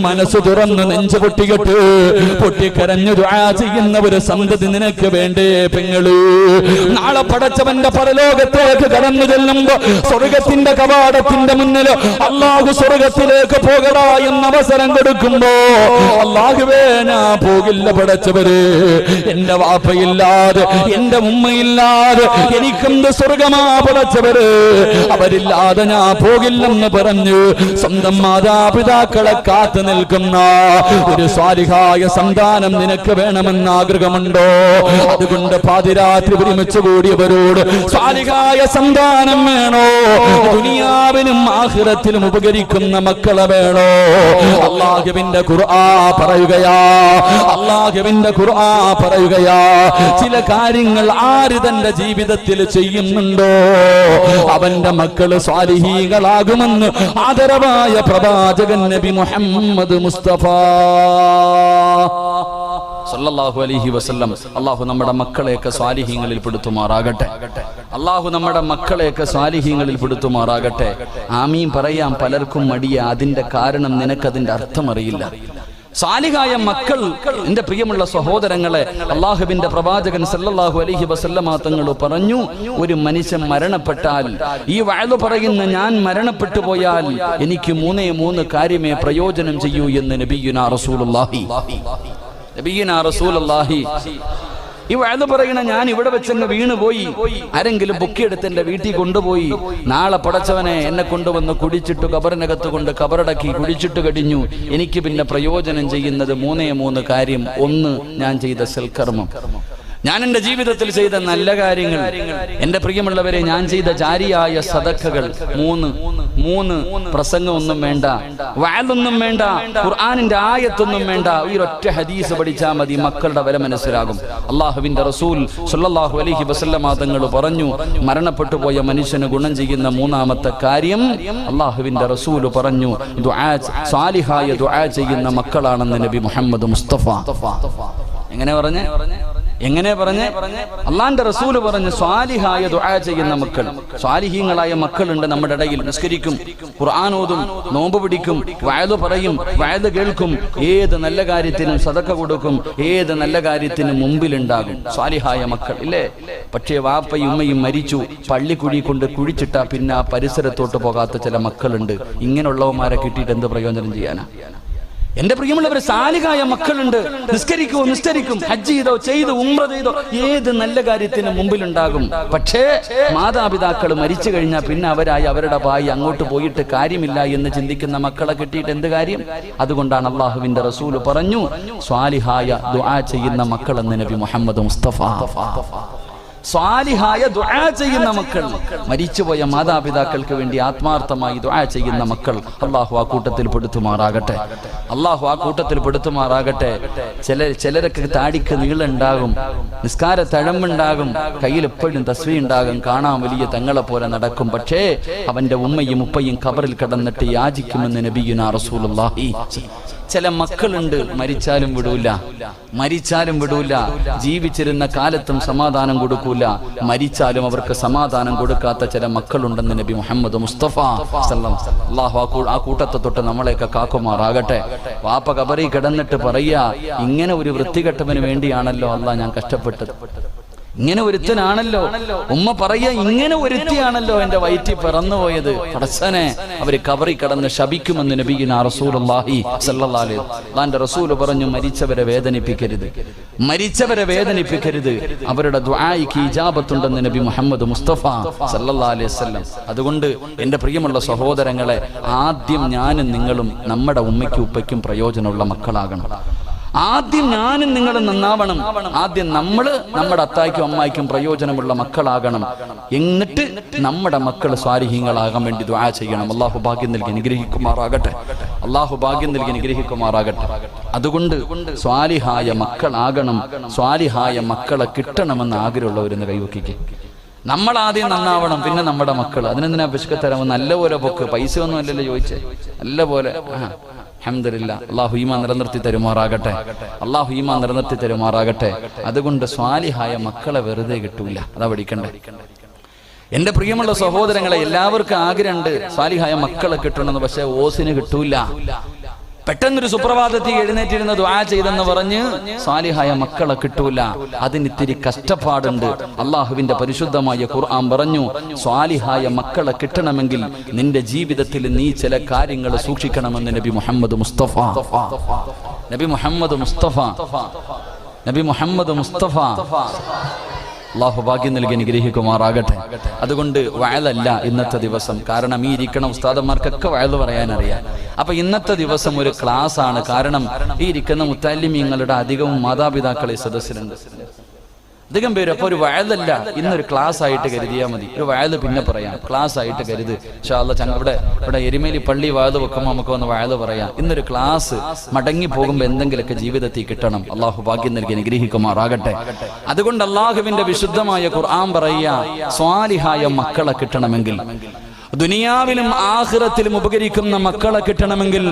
മനസ്സ് തുറന്ന് നെഞ്ചു പൊട്ടിക്കരഞ്ഞു ദുആ ചെയ്യുന്ന ഒരു സന്തതി നിനക്ക് വേണ്ടേ പെങ്ങള്? നാളെ പടച്ചവന്റെ പരലോകത്തേക്ക് കടന്നു ചെല്ലുമ്പോ സ്വർഗത്തിന്റെ കവാടത്തിന്റെ മുന്നിൽ അല്ലാഹു സ്വർഗത്തിലേക്ക് പോകടാ എന്ന അവസരം കൊടുക്കുമ്പോ അല്ലാഹുവേ ഞാൻ പോകില്ല പടച്ചവര്, എന്റെ വാപ്പയില്ലാതെ എന്റെ ഉമ്മയില്ലാതെ എനിക്കെന്ത് സ്വർഗമാ പടച്ചവര്, അവരില്ലാതെ ഞാൻ പോകില്ലെന്ന് പറഞ്ഞു സ്വന്തം മാതാപിതാക്കളെ കാത്തു നിൽക്കുന്ന ഒരു സ്വാലിഹായ സന്താനം നിനക്ക് വേണമെന്ന് ആഗ്രഹമുണ്ടോ? അതുകൊണ്ട് പാതിരാത്രി ഒരുമിച്ച് കൂടിയവരോട് സ്വാലിഹായ സന്താനം വേണോ? ദുനിയാവിലും ആഖിറത്തിലും ഉപകരിക്കുന്ന മക്കളെ വേണോ? അല്ലാഹുവിന്റെ ഖുർആൻ പറയുകയാ, അല്ലാഹുവിന്റെ ഖുർആൻ പറയുകയാ, ചില കാര്യങ്ങൾ ആര് തന്റെ ജീവിതത്തിൽ ചെയ്യുന്നുണ്ടോ അവന്റെ മക്കള് സ്വാലിഹീകളാകുമെന്ന് ആദരവായ പ്രവാചകൻ നബി മുഹമ്മദ് മുസ്തഫ സല്ലല്ലാഹു അലൈഹി വസല്ലം. അല്ലാഹു നമ്മുടെ മക്കളെയൊക്കെ സ്വാലിഹീങ്ങളിൽ പെടുത്തുമാറാകട്ടെ. അല്ലാഹു നമ്മുടെ മക്കളെയൊക്കെ സ്വാലിഹീങ്ങളിൽ പെടുത്തുമാറാകട്ടെ. ആമീൻ പറയാൻ പലർക്കും മടിയ, അതിന്റെ കാരണം നിനക്കതിന്റെ അർത്ഥം അറിയില്ല. സാലിഹായ മക്കൾ, എന്റെ പ്രിയമുള്ള സഹോദരങ്ങളെ, അല്ലാഹുവിന്റെ പ്രവാചകൻ സല്ലല്ലാഹു അലൈഹി വസല്ലമ തങ്ങൾ പറഞ്ഞു, ഒരു മനുഷ്യൻ മരണപ്പെട്ടാൽ, ഈ വഅദ് പറയുന്ന ഞാൻ മരണപ്പെട്ടു പോയാൽ എനിക്ക് 3 കാര്യമേ പ്രയോജനം ചെയ്യൂ എന്ന് നബിയുനാ റസൂലുള്ളാഹി ഈ വഅദ് പറയണ ഞാൻ ഇവിടെ വെച്ചങ്ങ് വീണുപോയി, ആരെങ്കിലും പൊക്കിയെടുത്ത് എന്റെ വീട്ടിൽ കൊണ്ടുപോയി, നാളെ പടച്ചവനെ എന്നെ കൊണ്ടുവന്ന് കുടിച്ചിട്ട് കബറിനകത്ത് കൊണ്ട് കബറടക്കി കുടിച്ചിട്ട് കഴിഞ്ഞു, എനിക്ക് പിന്നെ പ്രയോജനം ചെയ്യുന്നത് 3 കാര്യം. 1, ഞാൻ ചെയ്ത സൽക്കർമ്മം, ഞാൻ എൻ്റെ ജീവിതത്തിൽ ചെയ്ത നല്ല കാര്യങ്ങൾ, എൻ്റെ പ്രിയമുള്ളവരെ ഞാൻ ചെയ്ത ജാരിയായ സദഖകൾ. 3 പ്രസംഗമൊന്നും വേണ്ട, വഅദൊന്നും വേണ്ട, ഖുർആനിന്റെ ആയത്തൊന്നും വേണ്ട, ഈ ഒറ്റ ഹദീസ് പഠിച്ചാൽ മതി, മക്കളുടെ വില മനസ്സിലാകും. അല്ലാഹുവിന്റെ റസൂൽ സ്വല്ലല്ലാഹു അലൈഹി വസല്ലമ തങ്ങൾ പറഞ്ഞു, മരണപ്പെട്ടു പോയ മനുഷ്യന് ഗുണം ചെയ്യുന്ന 3ാമത്തെ കാര്യം അല്ലാഹുവിന്റെ റസൂൽ പറഞ്ഞു, ദുആ, സാലിഹായ ദുആ ചെയ്യുന്ന മക്കളാണെന്ന് നബി മുഹമ്മദ് മുസ്തഫ. എങ്ങനെ പറഞ്ഞേ? അള്ളാന്റെ റസൂല് പറഞ്ഞു, സ്വാലിഹായ ദുആ ചെയ്യുന്ന മക്കൾ. സ്വാലിഹീങ്ങളായ മക്കളുണ്ട് നമ്മുടെ ഇടയിൽ. നിസ്കരിക്കും, ഖുർആൻ ഓതും, നോമ്പ് പിടിക്കും, വഅദ് പറയും, വഅദ് കേൾക്കും, ഏത് നല്ല കാര്യത്തിനും സദഖ കൊടുക്കും, ഏത് നല്ല കാര്യത്തിനും മുമ്പിലുണ്ടാകും. സ്വാലിഹായ മക്കൾ ഇല്ലേ? പക്ഷേ വാപ്പയും ഉമ്മയും മരിച്ചു, പള്ളിക്കുഴി കൊണ്ട് കുഴിച്ചിട്ടാ പിന്നെ ആ പരിസരത്തോട്ട് പോകാത്ത ചില മക്കളുണ്ട്. ഇങ്ങനെയുള്ളവന്മാരെ കിട്ടിയിട്ട് എന്ത് പ്രയോജനം ചെയ്യാനാ? എന്റെ പ്രിയമുള്ളവരെ, സാലിഹായ മക്കളുണ്ട്. നിസ്കരിക്കും, ഹജ്ജ് ചെയ്തോ ഉംറ ചെയ്തോ, ഏത് നല്ല കാര്യത്തിന് മുമ്പിലുണ്ടാകും. പക്ഷേ മാതാപിതാക്കൾ മരിച്ചു കഴിഞ്ഞാൽ പിന്നെ അവരായി അവരുടെ ഭായി അങ്ങോട്ട് പോയിട്ട് കാര്യമില്ല എന്ന് ചിന്തിക്കുന്ന മക്കളെ കിട്ടിയിട്ട് എന്ത് കാര്യം? അതുകൊണ്ടാണ് അല്ലാഹുവിന്റെ റസൂൽ പറഞ്ഞു, സ്വാലിഹായ ദുആ ചെയ്യുന്ന മക്കളെന്ന് നബി മുഹമ്മദ് മുസ്തഫ. സ്വാലിഹായ ദുആ ചെയ്യുന്ന മക്കൾ, മരിച്ചുപോയ മാതാപിതാക്കൾക്ക് വേണ്ടി ആത്മാർത്ഥമായി ദുആ ചെയ്യുന്ന മക്കൾ, അല്ലാഹു ആ കൂട്ടത്തിൽ പെടുത്തുമാറാകട്ടെ. ചിലരൊക്കെ താടിക്ക് നീളുണ്ടാകും, നിസ്കാര തഴമ്പുണ്ടാകും, കയ്യിൽ എപ്പോഴും തസ്ബീഹ് ഉണ്ടാകും, കാണാൻ വലിയ തങ്ങളെ പോലെ നടക്കും. പക്ഷേ അവന്റെ ഉമ്മയും ഉപ്പയും ഖബറിൽ കിടന്നിട്ട് യാചിക്കുമെന്ന് നബിയുനാ റസൂലുള്ളാഹി. ചില മക്കളുണ്ട്, മരിച്ചാലും വിടൂല, ജീവിച്ചിരുന്ന കാലത്തും സമാധാനം കൊടുക്കൂല, മരിച്ചാലും അവർക്ക് സമാധാനം കൊടുക്കാത്ത ചില മക്കളുണ്ടെന്ന് നബി മുഹമ്മദ് മുസ്തഫ അല്ലാഹു ആ കൂട്ടത്തെ തൊട്ട് നമ്മളെയൊക്കെ കാക്കുമാറാകട്ടെ. വാപ്പ ഖബറിൽ കിടന്നിട്ട് പറയാ, ഇങ്ങനെ ഒരു വൃത്തികെട്ടവന് വേണ്ടിയാണല്ലോ അല്ലാഹ് ഞാൻ കഷ്ടപ്പെട്ടത്, ഇങ്ങനെ ഒരുത്തനാണല്ലോ. ഉമ്മ പറയാ, ഇങ്ങനെ ഒരുത്തിയാണല്ലോ എന്റെ വയറ്റിൽ പിറന്നുപോയത്. പടച്ചനെ, അവര് ഖബറിൽ കിടന്ന് ശപിക്കുമെന്ന് നബിയുനാ റസൂലുള്ളാഹി സ്വല്ലല്ലാഹു അലൈഹി വസല്ലം. അല്ലാഹുവിന്റെ റസൂൽ പറഞ്ഞു, മരിച്ചവരെ വേദനിപ്പിക്കരുത്, അവരുടെ ദുആയിക്ക് ഇജാബത്തുണ്ടെന്ന് നബി മുഹമ്മദ് മുസ്തഫ സ്വല്ലല്ലാഹു അലൈഹി വസല്ലം. അതുകൊണ്ട് എന്റെ പ്രിയമുള്ള സഹോദരങ്ങളെ, ആദ്യം ഞാനും നിങ്ങളും നമ്മുടെ ഉമ്മയ്ക്കും ഉപ്പയ്ക്കും പ്രയോജനമുള്ള മക്കളാകണം. ആദ്യം ഞാനും നിങ്ങളും നന്നാവണം. ആദ്യം നമ്മള് നമ്മുടെ അത്തായ്ക്കും അമ്മായിക്കും പ്രയോജനമുള്ള മക്കളാകണം. എന്നിട്ട് നമ്മുടെ മക്കൾ സ്വാലിഹീങ്ങളാകാൻ വേണ്ടി ദുആ ചെയ്യണം. അല്ലാഹു ഭാഗ്യം നൽകി അനുഗ്രഹിക്കുമാറാകട്ടെ. അതുകൊണ്ട് സ്വാലിഹായ മക്കളാകണം. സ്വാലിഹായ മക്കളെ കിട്ടണമെന്ന് ആഗ്രഹമുള്ളവരെന്ന് കൈവക്കിക്ക്. നമ്മളാദ്യം നന്നാവണം, പിന്നെ നമ്മുടെ മക്കൾ. അതിനെന്തിനാ പിശുക്കത്തരവ്? നല്ലപോലെ പൊക്ക്, പൈസ ഒന്നും അല്ലല്ലോ ചോദിച്ചേ, നല്ലപോലെ. അൽഹംദുലില്ലാ, അല്ലാഹു ഈമാൻ നിലനിർത്തി തരുമാറാകട്ടെ. അതുകൊണ്ട് സ്വാലിഹായ മക്കളെ വെറുതെ കിട്ടൂല, അതാ പഠിക്കണ്ടേ. എന്റെ പ്രിയമുള്ള സഹോദരങ്ങളെ, എല്ലാവർക്കും ആഗ്രഹമുണ്ട് സ്വാലിഹായ മക്കളെ കിട്ടണമെന്ന്. പക്ഷെ ഓസിന് കിട്ടൂല. പെട്ടെന്നൊരു സുപ്രഭാതത്തിൽ എഴുന്നേറ്റിരുന്ന ദുആ ചെയ്തെന്ന് പറഞ്ഞ് സ്വാലിഹായ മക്കളെ കിട്ടൂല. അതിനിത്തിരി കഷ്ടപ്പാടുണ്ട്. അള്ളാഹുവിന്റെ പരിശുദ്ധമായ ഖുർആൻ പറഞ്ഞു, സ്വാലിഹായ മക്കളെ കിട്ടണമെങ്കിൽ നിന്റെ ജീവിതത്തിൽ നീ ചില കാര്യങ്ങൾ സൂക്ഷിക്കണമെന്ന് നബി മുഹമ്മദ് മുസ്തഫ. അല്ലാഹു ഭാഗ്യം നൽകി അനുഗ്രഹിക്കുമാറാകട്ടെ. അതുകൊണ്ട് വഅദല്ല ഇന്നത്തെ ദിവസം. കാരണം ഈ ഇരിക്കണ ഉസ്താദന്മാർക്കൊക്കെ വഅദ് പറയാനറിയാം. അപ്പൊ ഇന്നത്തെ ദിവസം ഒരു ക്ലാസ് ആണ്. കാരണം ഈ ഇരിക്കുന്ന മുത്തല്ലിമീങ്ങളുടെ അധികവും മാതാപിതാക്കളെ സദസ്സിലുണ്ട്, അധികം പേര്. അപ്പൊ ഒരു വഅദല്ല, ഇന്നൊരു ക്ലാസ് ആയിട്ട് കരുതിയാൽ മതി. ഒരു വഅദ് പിന്നെ പറയാം, ക്ലാസ് ആയിട്ട് കരുത്. ഇൻഷാ അല്ലാഹ് ഇവിടെ എരുമേലി പള്ളി വഅദ് വെക്കുമ്പോൾ നമുക്ക് വന്ന് വഅദ് പറയാം. ഇന്നൊരു ക്ലാസ് മടങ്ങി പോകുമ്പോൾ എന്തെങ്കിലുമൊക്കെ ജീവിതത്തിൽ കിട്ടണം. അല്ലാഹു ഭാഗ്യം നൽകി അനുഗ്രഹിക്കുമാറാകട്ടെ. അതുകൊണ്ട് അല്ലാഹുവിന്റെ വിശുദ്ധമായ ഖുർആൻ പറയാ, സ്വാലിഹായ മക്കളെ കിട്ടണമെങ്കിൽ, ദുനിയാവിലും ആഖിറത്തിലും ഉപകരിക്കുന്ന മക്കളെ കിട്ടണമെങ്കിൽ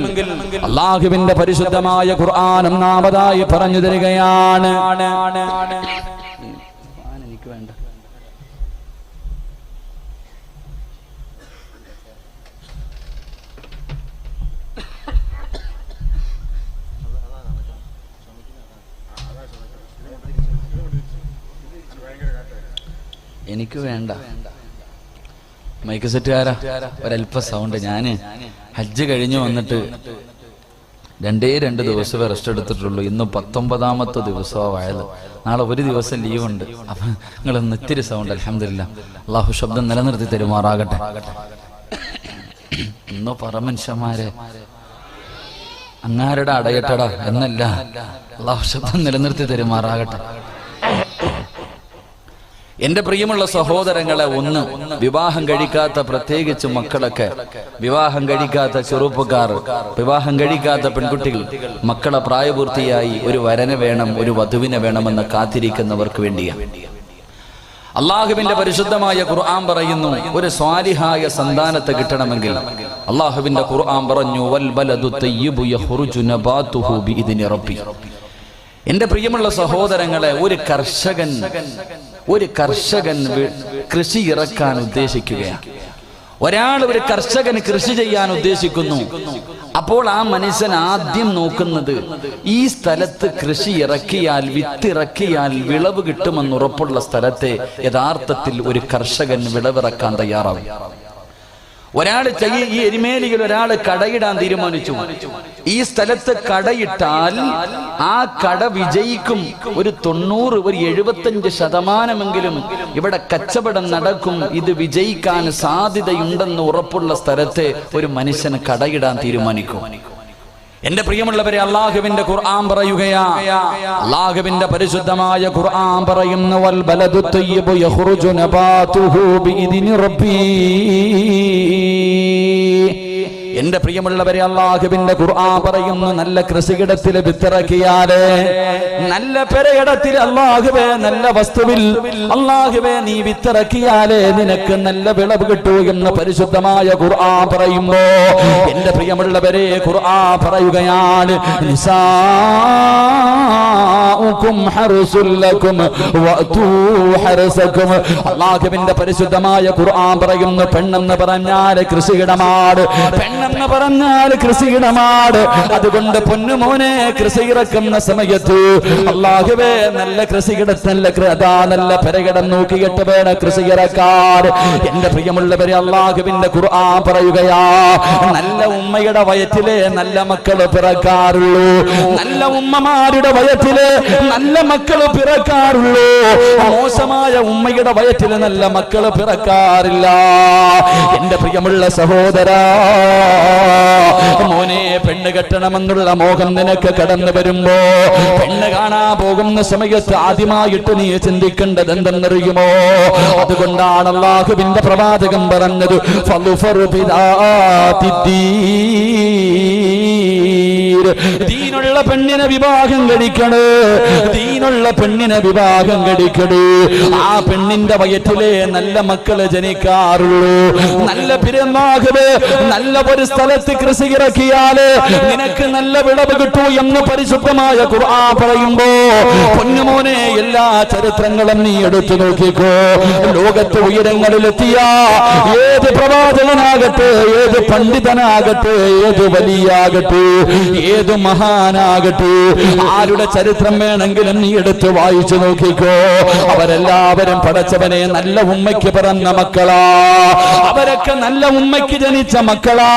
അല്ലാഹുവിന്റെ പരിശുദ്ധമായ ഖുർആൻ ഒന്നാമതായി പറഞ്ഞു തരികയാണ്. എനിക്ക് വേണ്ട, എനിക്ക് വേണ്ട. മൈക്ക് സെറ്റുകാരാ, ഒരല്പ സൗണ്ട്. ഞാന് ഹജ്ജ് കഴിഞ്ഞു വന്നിട്ട് 2 ദിവസമേ റെസ്റ്റ് എടുത്തിട്ടുള്ളൂ. ഇന്ന് 19ാമത്തെ ദിവസമായത്. നാളെ ഒരു ദിവസം ലീവുണ്ട്. അപ്പം നിങ്ങൾ ഇത്തിരി സൗണ്ട് അൽഹംദുലില്ലാ. അള്ളാഹു ശബ്ദം നിലനിർത്തി തരുമാറാകട്ടെ. ഇന്ന് പറ മനുഷ്യന്മാരെ, അങ്ങാരുടെ അടയട്ടടാ എന്നല്ല, അള്ളാഹു ശബ്ദം നിലനിർത്തി തരുമാറാകട്ടെ. എന്റെ പ്രിയമുള്ള സഹോദരങ്ങളെ, ഒന്ന് വിവാഹം കഴിക്കാത്ത, പ്രത്യേകിച്ച് മക്കളൊക്കെ, വിവാഹം കഴിക്കാത്ത ചെറുപ്പക്കാർ, വിവാഹം കഴിക്കാത്ത പെൺകുട്ടികൾ, മക്കളെ പ്രായപൂർത്തിയായി ഒരു വരനെ വേണം, ഒരു വധുവിനെ വേണമെന്ന് കാത്തിരിക്കുന്നവർക്ക് വേണ്ടിയാണ്. അള്ളാഹുവിന്റെ പരിശുദ്ധമായ ഖുർആൻ പറയുന്നു, ഒരു സ്വാലിഹായ സന്താനത്തെ കിട്ടണമെങ്കിൽ അള്ളാഹുവിന്റെ ഖുർആൻ പറഞ്ഞു, വൽ ബലദു തയ്യിബു യഖ്റുജു നബാതുഹു ബിഇദ്നി റബ്ബി. എന്റെ പ്രിയമുള്ള സഹോദരങ്ങളെ, ഒരു കർഷകൻ കൃഷി ഇറക്കാൻ ഉദ്ദേശിക്കുകയാണ്. ഒരു കർഷകന് കൃഷി ചെയ്യാൻ ഉദ്ദേശിക്കുന്നു. അപ്പോൾ ആ മനുഷ്യൻ ആദ്യം നോക്കുന്നത്, ഈ സ്ഥലത്ത് കൃഷി ഇറക്കിയാൽ, വിത്തിറക്കിയാൽ വിളവ് കിട്ടുമെന്ന് ഉറപ്പുള്ള സ്ഥലത്തെ യഥാർത്ഥത്തിൽ ഒരു കർഷകൻ വിളവിറക്കാൻ തയ്യാറാവും. ഈ എരുമേലിയിൽ ഒരാൾ കടയിടാൻ തീരുമാനിച്ചു. ഈ സ്ഥലത്ത് കടയിട്ടാൽ ആ കട വിജയിക്കും. ഒരു 90, ഒരു 75% ഇവിടെ കച്ചവടം നടക്കും. ഇത് വിജയിക്കാൻ സാധ്യതയുണ്ടെന്ന് ഉറപ്പുള്ള സ്ഥലത്തെ ഒരു മനുഷ്യന് കടയിടാൻ തീരുമാനിക്കും. എന്റെ പ്രിയമുള്ളവരെ, അള്ളാഹുവിന്റെ ഖുർആൻ പറയുകയാ, അള്ളാഹുവിന്റെ പരിശുദ്ധമായ ഖുർആൻ പറയുന്നു, വൽ ബലദു തയ്യിബു യഖ്റുജു നബാതുഹു ബിഇദ്നി റബ്ബി. എന്റെ പ്രിയമുള്ളവരെ, അള്ളാഹുവിന്റെ ഖുർആൻ പറയുന്നു, നല്ല കൃഷിയിടത്തിൽ വിത്തിറക്കിയാലേ, നല്ല പെരയിടത്തിൽ, അള്ളാഹുവേ, നല്ല വസ്തുവിൽ അള്ളാഹുവേ നീ വിത്തിറക്കിയാലേ നിനക്ക് നല്ല വിളവ് കിട്ടൂ എന്ന് പരിശുദ്ധമായ ഖുർആൻ പറയുമ്പോ, എന്റെ പ്രിയമുള്ളവരെ, ഖുർആൻ പറയുകയാണ്, നിസാഉകും ഹർസുൽ ലക്കും വഅതൂ ഹർസകും. അള്ളാഹുവിന്റെ പരിശുദ്ധമായ ഖുർആൻ പറയുന്നു, പെണ്ണെന്ന് പറഞ്ഞാൽ കൃഷിയിടമാണ്, പെണ്ണെന്ന് പറഞ്ഞാൽ കൃഷിയിടമാണ്. അതുകൊണ്ട് പൊന്നുമോനെ, കൃഷി ഇറക്കുന്ന സമയത്ത് അള്ളാഹുവേ നല്ല കൃഷിയിടത്തല്ല, നല്ല പെരകിടം നോക്കിയിട്ട് വേണം കൃഷി ഇറക്കാൻ. എന്റെ പ്രിയമുള്ളവരെ, അള്ളാഹുവിന്റെ ഖുർആൻ പറയുകയാ, നല്ല ഉമ്മയുടെ വയറ്റിലെ നല്ല മക്കൾ പിറക്കാറുള്ളൂ, നല്ല ഉമ്മമാരുടെ വയറ്റിലെ നല്ല മക്കൾ പിറക്കാറുള്ളൂ. മോശമായ ഉമ്മയുടെ വയറ്റിൽ നല്ല മക്കൾ പിറക്കാറില്ല. എന്റെ പ്രിയമുള്ള സഹോദരാ, മോനെ, പെണ്ണ് കെട്ടണമെന്നുള്ള മോഹം നിനക്ക് കടന്നു വരുമ്പോ, പെണ്ണ് കാണാൻ പോകുന്ന സമയത്ത് ആദ്യമായിട്ട് നീ ചിന്തിക്കേണ്ടത് എന്തെന്നറിയുമോ? അതുകൊണ്ടാണ് അല്ലാഹുവിന്റെ പ്രവാചകൻ പറഞ്ഞത്, ഫളുഫറു ബിദാത്തിദ്ദീൻ. ദീനുള്ള പെണ്ണിനെ വിവാഹം കഴിക്കണേ, ദീനുള്ള പെണ്ണിനെ വിവാഹം കഴിക്കണേ. ആ പെണ്ണിന്റെ വയറ്റിലെ നല്ല മക്കള് ജനിക്കാറുള്ളൂ. നല്ല പിറന്നാകെ നല്ല ഒരു സ്ഥലത്ത് കൃഷി ഇറക്കിയാല് നിനക്ക് നല്ല വിളവ് കിട്ടൂ എന്ന് പരിശുദ്ധമായ ഖുർആൻ പറയുമ്പോ, പൊന്നുമോനെ, എല്ലാ ചരിത്രങ്ങളും നീ എടുത്തു നോക്കിക്കോ. ലോകത്ത് ഉയരങ്ങളിലെത്തിയ ഏത് പ്രവാചകനാകട്ടെ, ഏത് പണ്ഡിതനാകട്ടെ, ഏത് വലിയാകട്ടെ, ഏത് മഹാനാകട്ടെ, ആരുടെ ചരിത്രം വേണമെങ്കിലും നീ എടുത്ത് വായിച്ചു നോക്കിക്കോ. അവരെല്ലാവരും പടച്ചവനെ നല്ല ഉമ്മയ്ക്ക് പിറന്ന മക്കളാ, അവരൊക്കെ നല്ല ഉമ്മയ്ക്ക് ജനിച്ച മക്കളാ.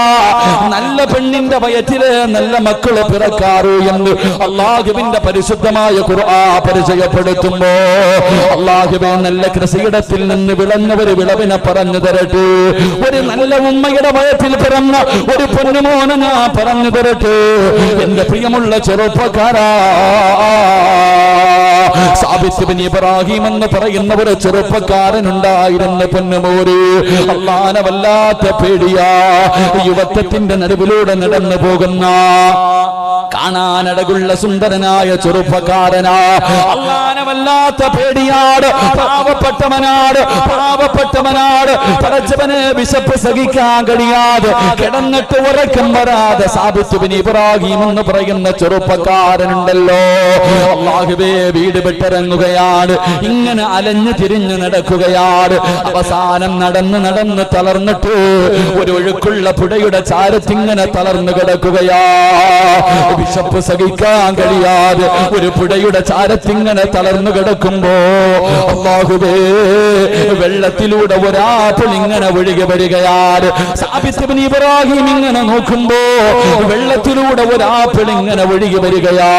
നല്ല പെണ്ണിന്റെ വയറ്റില് നല്ല മക്കള് പിറക്കാറൂ എന്ന് അള്ളാഹുവിന്റെ പരിശുദ്ധമായ ഖുർആൻ പരിചയപ്പെടുത്തുമ്പോ, അള്ളാഹുവേ, നല്ല കൃഷിയിടത്തിൽ നിന്ന് വിളഞ്ഞവര് വിളവിനെ പറഞ്ഞു തരട്ടെ. ഒരു നല്ല ഉമ്മയുടെ വയറ്റിൽ പിറന്ന ഒരു പൊന്നുമോനെ ഞാൻ പറഞ്ഞു തരട്ടെ. എന്റെ പ്രിയമുള്ള ചെറുപ്പക്കാരാ, സാബിത്ത് ബിൻ ഇബ്രാഹിം എന്ന് പറയുന്ന ഒരു ചെറുപ്പക്കാരനുണ്ടായിരുന്നു. പൊന്നുമോര്, അള്ളാനെ വല്ലാത്ത പേടിയാ. യുവത്വത്തിന്റെ നടുവിലൂടെ നടന്നു പോകുന്ന കാണാനടകുള്ള സുന്ദരനായ ചെറുപ്പക്കാരനാ. അള്ളാനെ വല്ലാത്ത പേടിയാട്, പാവപ്പെട്ടവനാട്. പടച്ചവനെ വിശപ്പ് സഹിക്കാൻ കഴിയാതെ കിടന്നിട്ട് ഉറക്കം വരാതെ സാബിത്ത് ബിൻ ഇബ്രാഹിം എന്ന് പറയുന്ന ചെറുപ്പക്കാരനുണ്ടല്ലോ. അല്ലാഹുവേ, വീട് വിട്ടിറങ്ങുകയാണ്. ഇങ്ങനെ അലഞ്ഞു തിരിഞ്ഞു നടക്കുകയാണ്. അവസാനം നടന്ന് തളർന്നിട്ട് ഒരു ഒഴുക്കുള്ള പുഴയുടെ ചാരത്തിങ്ങനെ തളർന്നു കിടക്കുകയാ. വിശപ്പ് സഹിക്കാൻ കഴിയാതെ ഒരു പുഴയുടെ ചാരത്തിങ്ങനെ തളർന്നു കിടക്കുമ്പോ അല്ലാഹുവേ, വെള്ളത്തിലൂടെ ഒരാപ്പിൾ ഇങ്ങനെ ഒഴുകി വരികയാണ്. സാബിത്ത് ഇബ്നു ഇബ്രാഹിം ഇങ്ങനെ നോക്കുമ്പോ വെള്ളത്തിലൂടെ ഒരാപ്പിൾ ഇങ്ങനെ ഒഴുകി വരികയാ.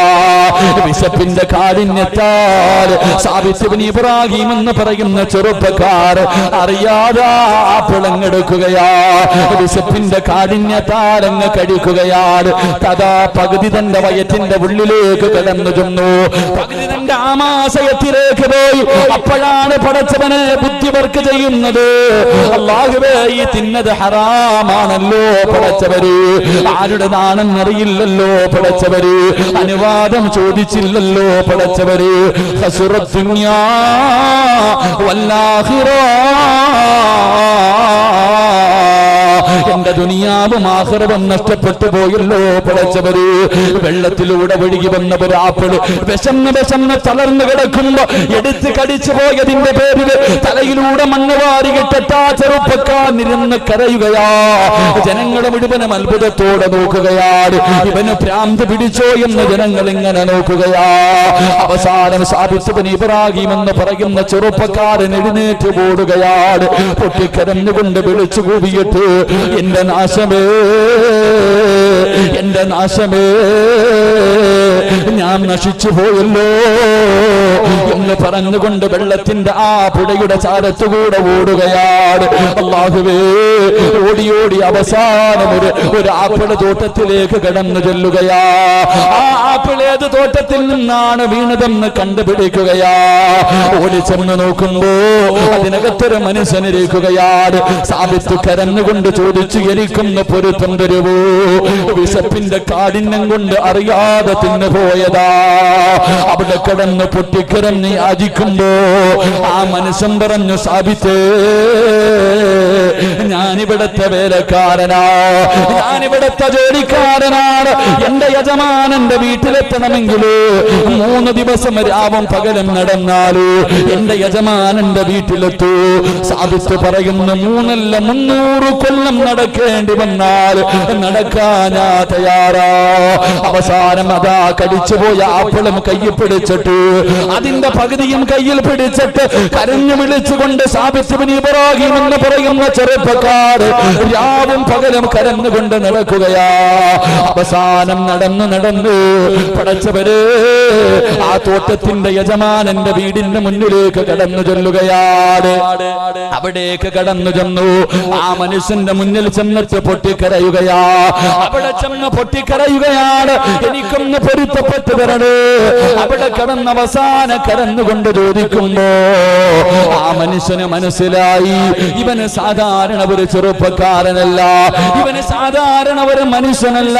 വിശപ്പിന്റെ കാഠിന്യത്താൽ സാബിത്ത് ഇബ്നു ഇബ്രാഹിം എന്ന് പറയുന്ന ചെറുപ്പക്കാരൻ അറിയാതെ ആപ്പിൾ അങ്ങെടുക്കുകയാ. വിശപ്പിന്റെ കാഠിന്യത്താൽ അങ്ങ് കഴിക്കുകയാണ്. കഥാ പകുതി തന്റെ വയറ്റിന്റെ ഉള്ളിലേക്ക് കടന്നു ചെന്നു, പകുതി തന്റെ ആമാശയത്തിലേക്ക് പോയി. അപ്പോഴാണ് പടച്ചവനെ ബുദ്ധിവർക്ക് ചെയ്യുന്നത്. അല്ലാഹുവേ, ഈ തിന്നത് ഹറാമാണല്ലോ പടച്ചവര്, ആരുടെ നാണെന്നറിയില്ലല്ലോ പടച്ചവര്, അനുവാദം ചോദിച്ചില്ലല്ലോ പടച്ചവര്. ഖസുറത്ത് ദുനിയാ വല്ലാഖിറ, എന്റെ ദുനിയാവും ആഖിറവും നഷ്ടപ്പെട്ടു പോയല്ലോ പടച്ചവര്. വെള്ളത്തിലൂടെ ഒഴുകി വന്ന ഒരു ആപ്പിള് വിശന്ന് തളർന്നു കിടക്കുമ്പോ എടുത്ത് കടിച്ചു പോയതിന്റെ പേരിൽ തലയിലൂടെ മണ്ണ് വാരി കിട്ടട്ടാ ചെറുപ്പക്കാരിരുന്ന് കരയുകയാ. ജനങ്ങളെ മുഴുവനും അത്ഭുതത്തോടെ നോക്കുകയാണ്. ഇവന് ഭ്രാന്ത് പിടിച്ചോ എന്ന് ജനങ്ങൾ ഇങ്ങനെ നോക്കുകയാ. അവസാനം സാബിത്ത് ഇബ്നു ഇബ്രാഹിം എന്ന് പറയുന്ന ചെറുപ്പക്കാരൻ എഴുന്നേറ്റ് ഓടുകയാണ്. പൊട്ടിക്കരഞ്ഞുകൊണ്ട് വിളിച്ചു കൂവിയിട്ട്, എന്റെ നാശമേ, എന്റെ നാശമേ, ഞാൻ നശിച്ചു പോയല്ലോ എന്ന് പറഞ്ഞുകൊണ്ട് വെള്ളത്തിന്റെ ആ പുഴയുടെ ചാരത്തുകൂടെ ഓടുകയാണ്. അല്ലാഹുവേ, ഓടി അവസാനം ഒരു ആപ്പിള് തോട്ടത്തിലേക്ക് കടന്നു ചെല്ലുകയാ. ആ ആപ്പിള് ഏത് തോട്ടത്തിൽ നിന്നാണ് വീണതെന്ന് കണ്ടുപിടിക്കുകയാ. ഓടിച്ചെന്ന് നോക്കുമ്പോ അതിനകത്തൊരു മനുഷ്യനിരിക്കുകയാണ്. സാബിത്ത് കരഞ്ഞുകൊണ്ട് ചോദിച്ചു, എനിക്കൊന്ന് പൊരുത്തം തരുവോ? വിശപ്പിന്റെ കാഠിന്യം കൊണ്ട് അറിയാതെ തിന്നുപോയതാ. അവിടെ കിടന്ന് പൊട്ടിക്കിടന്ന് യാചിക്കുമ്പോ ആ മനുഷ്യൻ പറഞ്ഞു, സാബിത്തേ, ഞാനിവിടത്തെ വേലക്കാരനാ, ഞാനിവിടത്തെ ജോലിക്കാരനാണ്. എന്റെ യജമാനന്റെ വീട്ടിലെത്തണമെങ്കിൽ 3 ദിവസം രാവും പകലും നടന്നാലോ എന്റെ യജമാനന്റെ വീട്ടിലെത്തൂ. സാബിത്ത് പറയുന്നു, 3 അല്ല 300 കൊല്ലം നടക്കേണ്ടി വന്നാൽ നടക്കാൻ ഞാൻ തയ്യാറാ. അവസാനം അതാ കടിച്ചുപോയ ആപ്പിളും കയ്യിൽ പിടിച്ചിട്ട്, അതിന്റെ പകുതിയും കയ്യിൽ പിടിച്ചിട്ട് കരഞ്ഞു വിളിച്ചുകൊണ്ട് സാബിത്ത് ഇബ്നു ഇബ്രാഹിം എന്ന് പറയുന്ന ചെറുപ്പക്കാര് രാവും പകലും കരഞ്ഞുകൊണ്ട് നടക്കുകയാ. അവസാനം നടന്ന് പടച്ചവര് ആ തോട്ടത്തിന്റെ യജമാനന്റെ വീടിന്റെ മുന്നിലേക്ക് കടന്നു ചെല്ലുകയാണ്. അവിടേക്ക് കടന്നു ചെന്നു. ആ മനുഷ്യന്റെ മുന്നിൽ ചെന്നിട്ട് പൊട്ടിക്കരയുകയാ. അവിടെ ചെന്ന് പൊട്ടിക്കരയുകയാണ്, എനിക്കൊന്ന് പൊരുത്തപ്പെട്ടു തരണേ. അവിടെ കടന്ന് അവസാന കരന്നുകൊണ്ട് ചോദിക്കുമ്പോ ആ മനുഷ്യന് മനസ്സിലായി, ഇവന് സാധാരണ ഒരു ചെറുപ്പക്കാരനല്ല, ഇവന് സാധാരണ ഒരു മനുഷ്യനല്ല.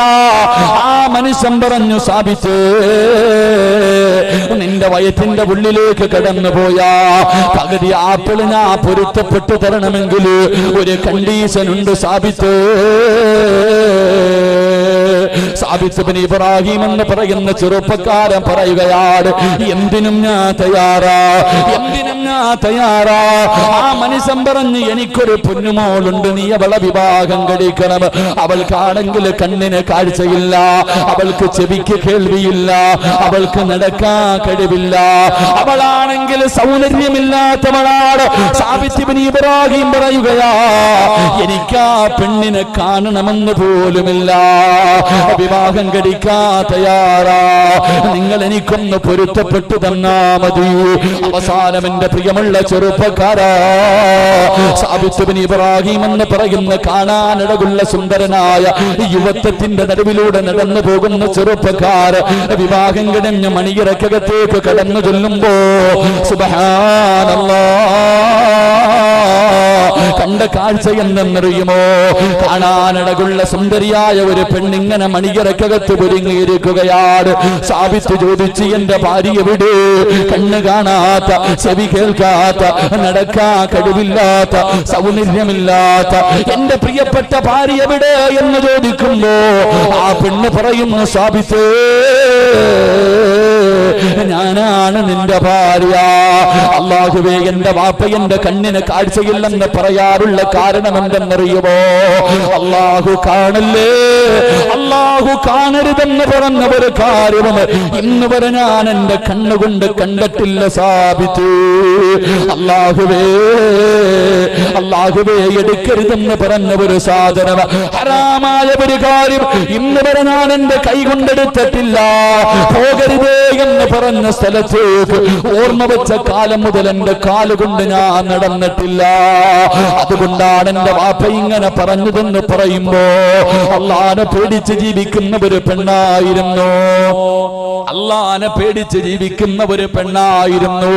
ആ മനുഷ്യൻ പറഞ്ഞു, സാബിത്ത്, നിന്റെ വയറ്റിന്റെ ഉള്ളിലേക്ക് കടന്നു പോയാ പകുതി ആപ്പിള് ഞാൻ പൊരുത്തപ്പെട്ടു തരണമെങ്കിൽ ഒരു കണ്ടീഷൻ ഉണ്ട് സാബിത്ത്. സാബിത്ത് ഇബ്നു ഇബ്രാഹിം എന്ന് പറയുന്ന ചെറുപ്പക്കാരൻ പറയുകയാണ്, എന്തിനും ഞാൻ തയ്യാറാ, എന്തിനും ഞാൻ തയ്യാറാ. ആ മനുഷ്യൻ പറഞ്ഞു, എനിക്കൊരു പൊന്നുമോളുണ്ട്, നീ അവളെ വിവാഹം കഴിക്കണം. അവൾക്കാണെങ്കിൽ കണ്ണിന് കാഴ്ചയില്ല, അവൾക്ക് ചെവിക്ക് കേൾവിയില്ല, അവൾക്ക് നടക്കാൻ കഴിവില്ല, അവളാണെങ്കിൽ സൗന്ദര്യമില്ലാത്തവളാണ്. സാബിത്ത് ഇബ്നു ഇബ്രാഹിം പറയുകയാ, എനിക്ക് ആ പെണ്ണിനെ കാണണമെന്ന് പോലുമില്ല, വിവാഹം കഴിക്കാൻ തയ്യാറാ, നിങ്ങൾ എനിക്കൊന്ന് പൊരുത്തപ്പെട്ടു തന്നാ മതി. അവസാനം എന്റെ പ്രിയമുള്ള ചെറുപ്പക്കാരാ, സാബിത്ത് ഇബ്നു ഇബ്രാഹിം എന്ന് പറയുന്ന കാണാനിടകുള്ള സുന്ദരനായ യുവത്വത്തിന്റെ നടുവിലൂടെ നടന്നു പോകുന്ന ചെറുപ്പക്കാർ വിവാഹം കഴിഞ്ഞ് മണിയറക്കകത്തേക്ക് കടന്നു ചെല്ലുമ്പോ സുബ്ഹാനല്ലാഹ്, കണ്ട കാഴ്ച എന്തെന്നറിയുമോ? കാണാനിടകുള്ള സുന്ദരിയായ ഒരു പെണ്ണിങ്ങനെ മണിയറക്കകത്ത് ഒരുങ്ങിയിരിക്കുകയാണ്. സാബിത്ത് ചോദിച്ചു, എന്റെ ഭാര്യ എവിടെ? കണ്ണ് കാണാത്ത, ചെവി കേൾക്കാത്ത, നടക്കാൻ കഴിവില്ലാത്ത, സൗന്ദര്യമില്ലാത്ത എന്റെ പ്രിയപ്പെട്ട ഭാര്യ എവിടെ എന്ന് ചോദിക്കുമ്പോ ആ പെണ്ണ് പറയുന്നു, സാബിത്തേ, ഞാനാ ഞാനാണ് നിന്റെ ഭാര്യ. അല്ലാഹുവേ, എന്റെ വാപ്പ എന്റെ കണ്ണിന് കാഴ്ചയില്ലെന്ന് പറയാറുള്ള കാരണം എന്തെന്നറിയുമോ? അല്ലാഹു കാണല്ലേ, അല്ലാഹു കാണരുതെന്ന് പറഞ്ഞ ഒരു കാര്യവും ഇന്ന് വരെ ഞാൻ എന്റെ കണ്ണുകൊണ്ട് കണ്ടിട്ടില്ല സാബിത്ത്. അല്ലാഹുവേ, അല്ലാഹുവേ, എടുക്കരുതെന്ന് പറഞ്ഞ ഒരു സാധനം, ഹറാമായ ഒരു കാര്യം ഇന്ന് വരെ ഞാൻ എന്റെ കൈ കൊണ്ടെടുത്തിട്ടില്ല. പോകരുതേ എന്ന് പറഞ്ഞ സ്ഥലത്തേക്ക് ഓർമ്മ വെച്ച കാലം മുതൽ എന്റെ കാലുകൊണ്ട് ഞാൻ നടന്നിട്ടില്ല. അതുകൊണ്ടാണ് എന്റെ വാപ്പ ഇങ്ങനെ പറഞ്ഞതെന്ന് പറയുമ്പോ അള്ളാനെ പേടിച്ച് ജീവിക്കുന്ന ഒരു പെണ്ണായിരുന്നു, അള്ളാനെ പേടിച്ച് ജീവിക്കുന്ന ഒരു പെണ്ണായിരുന്നു.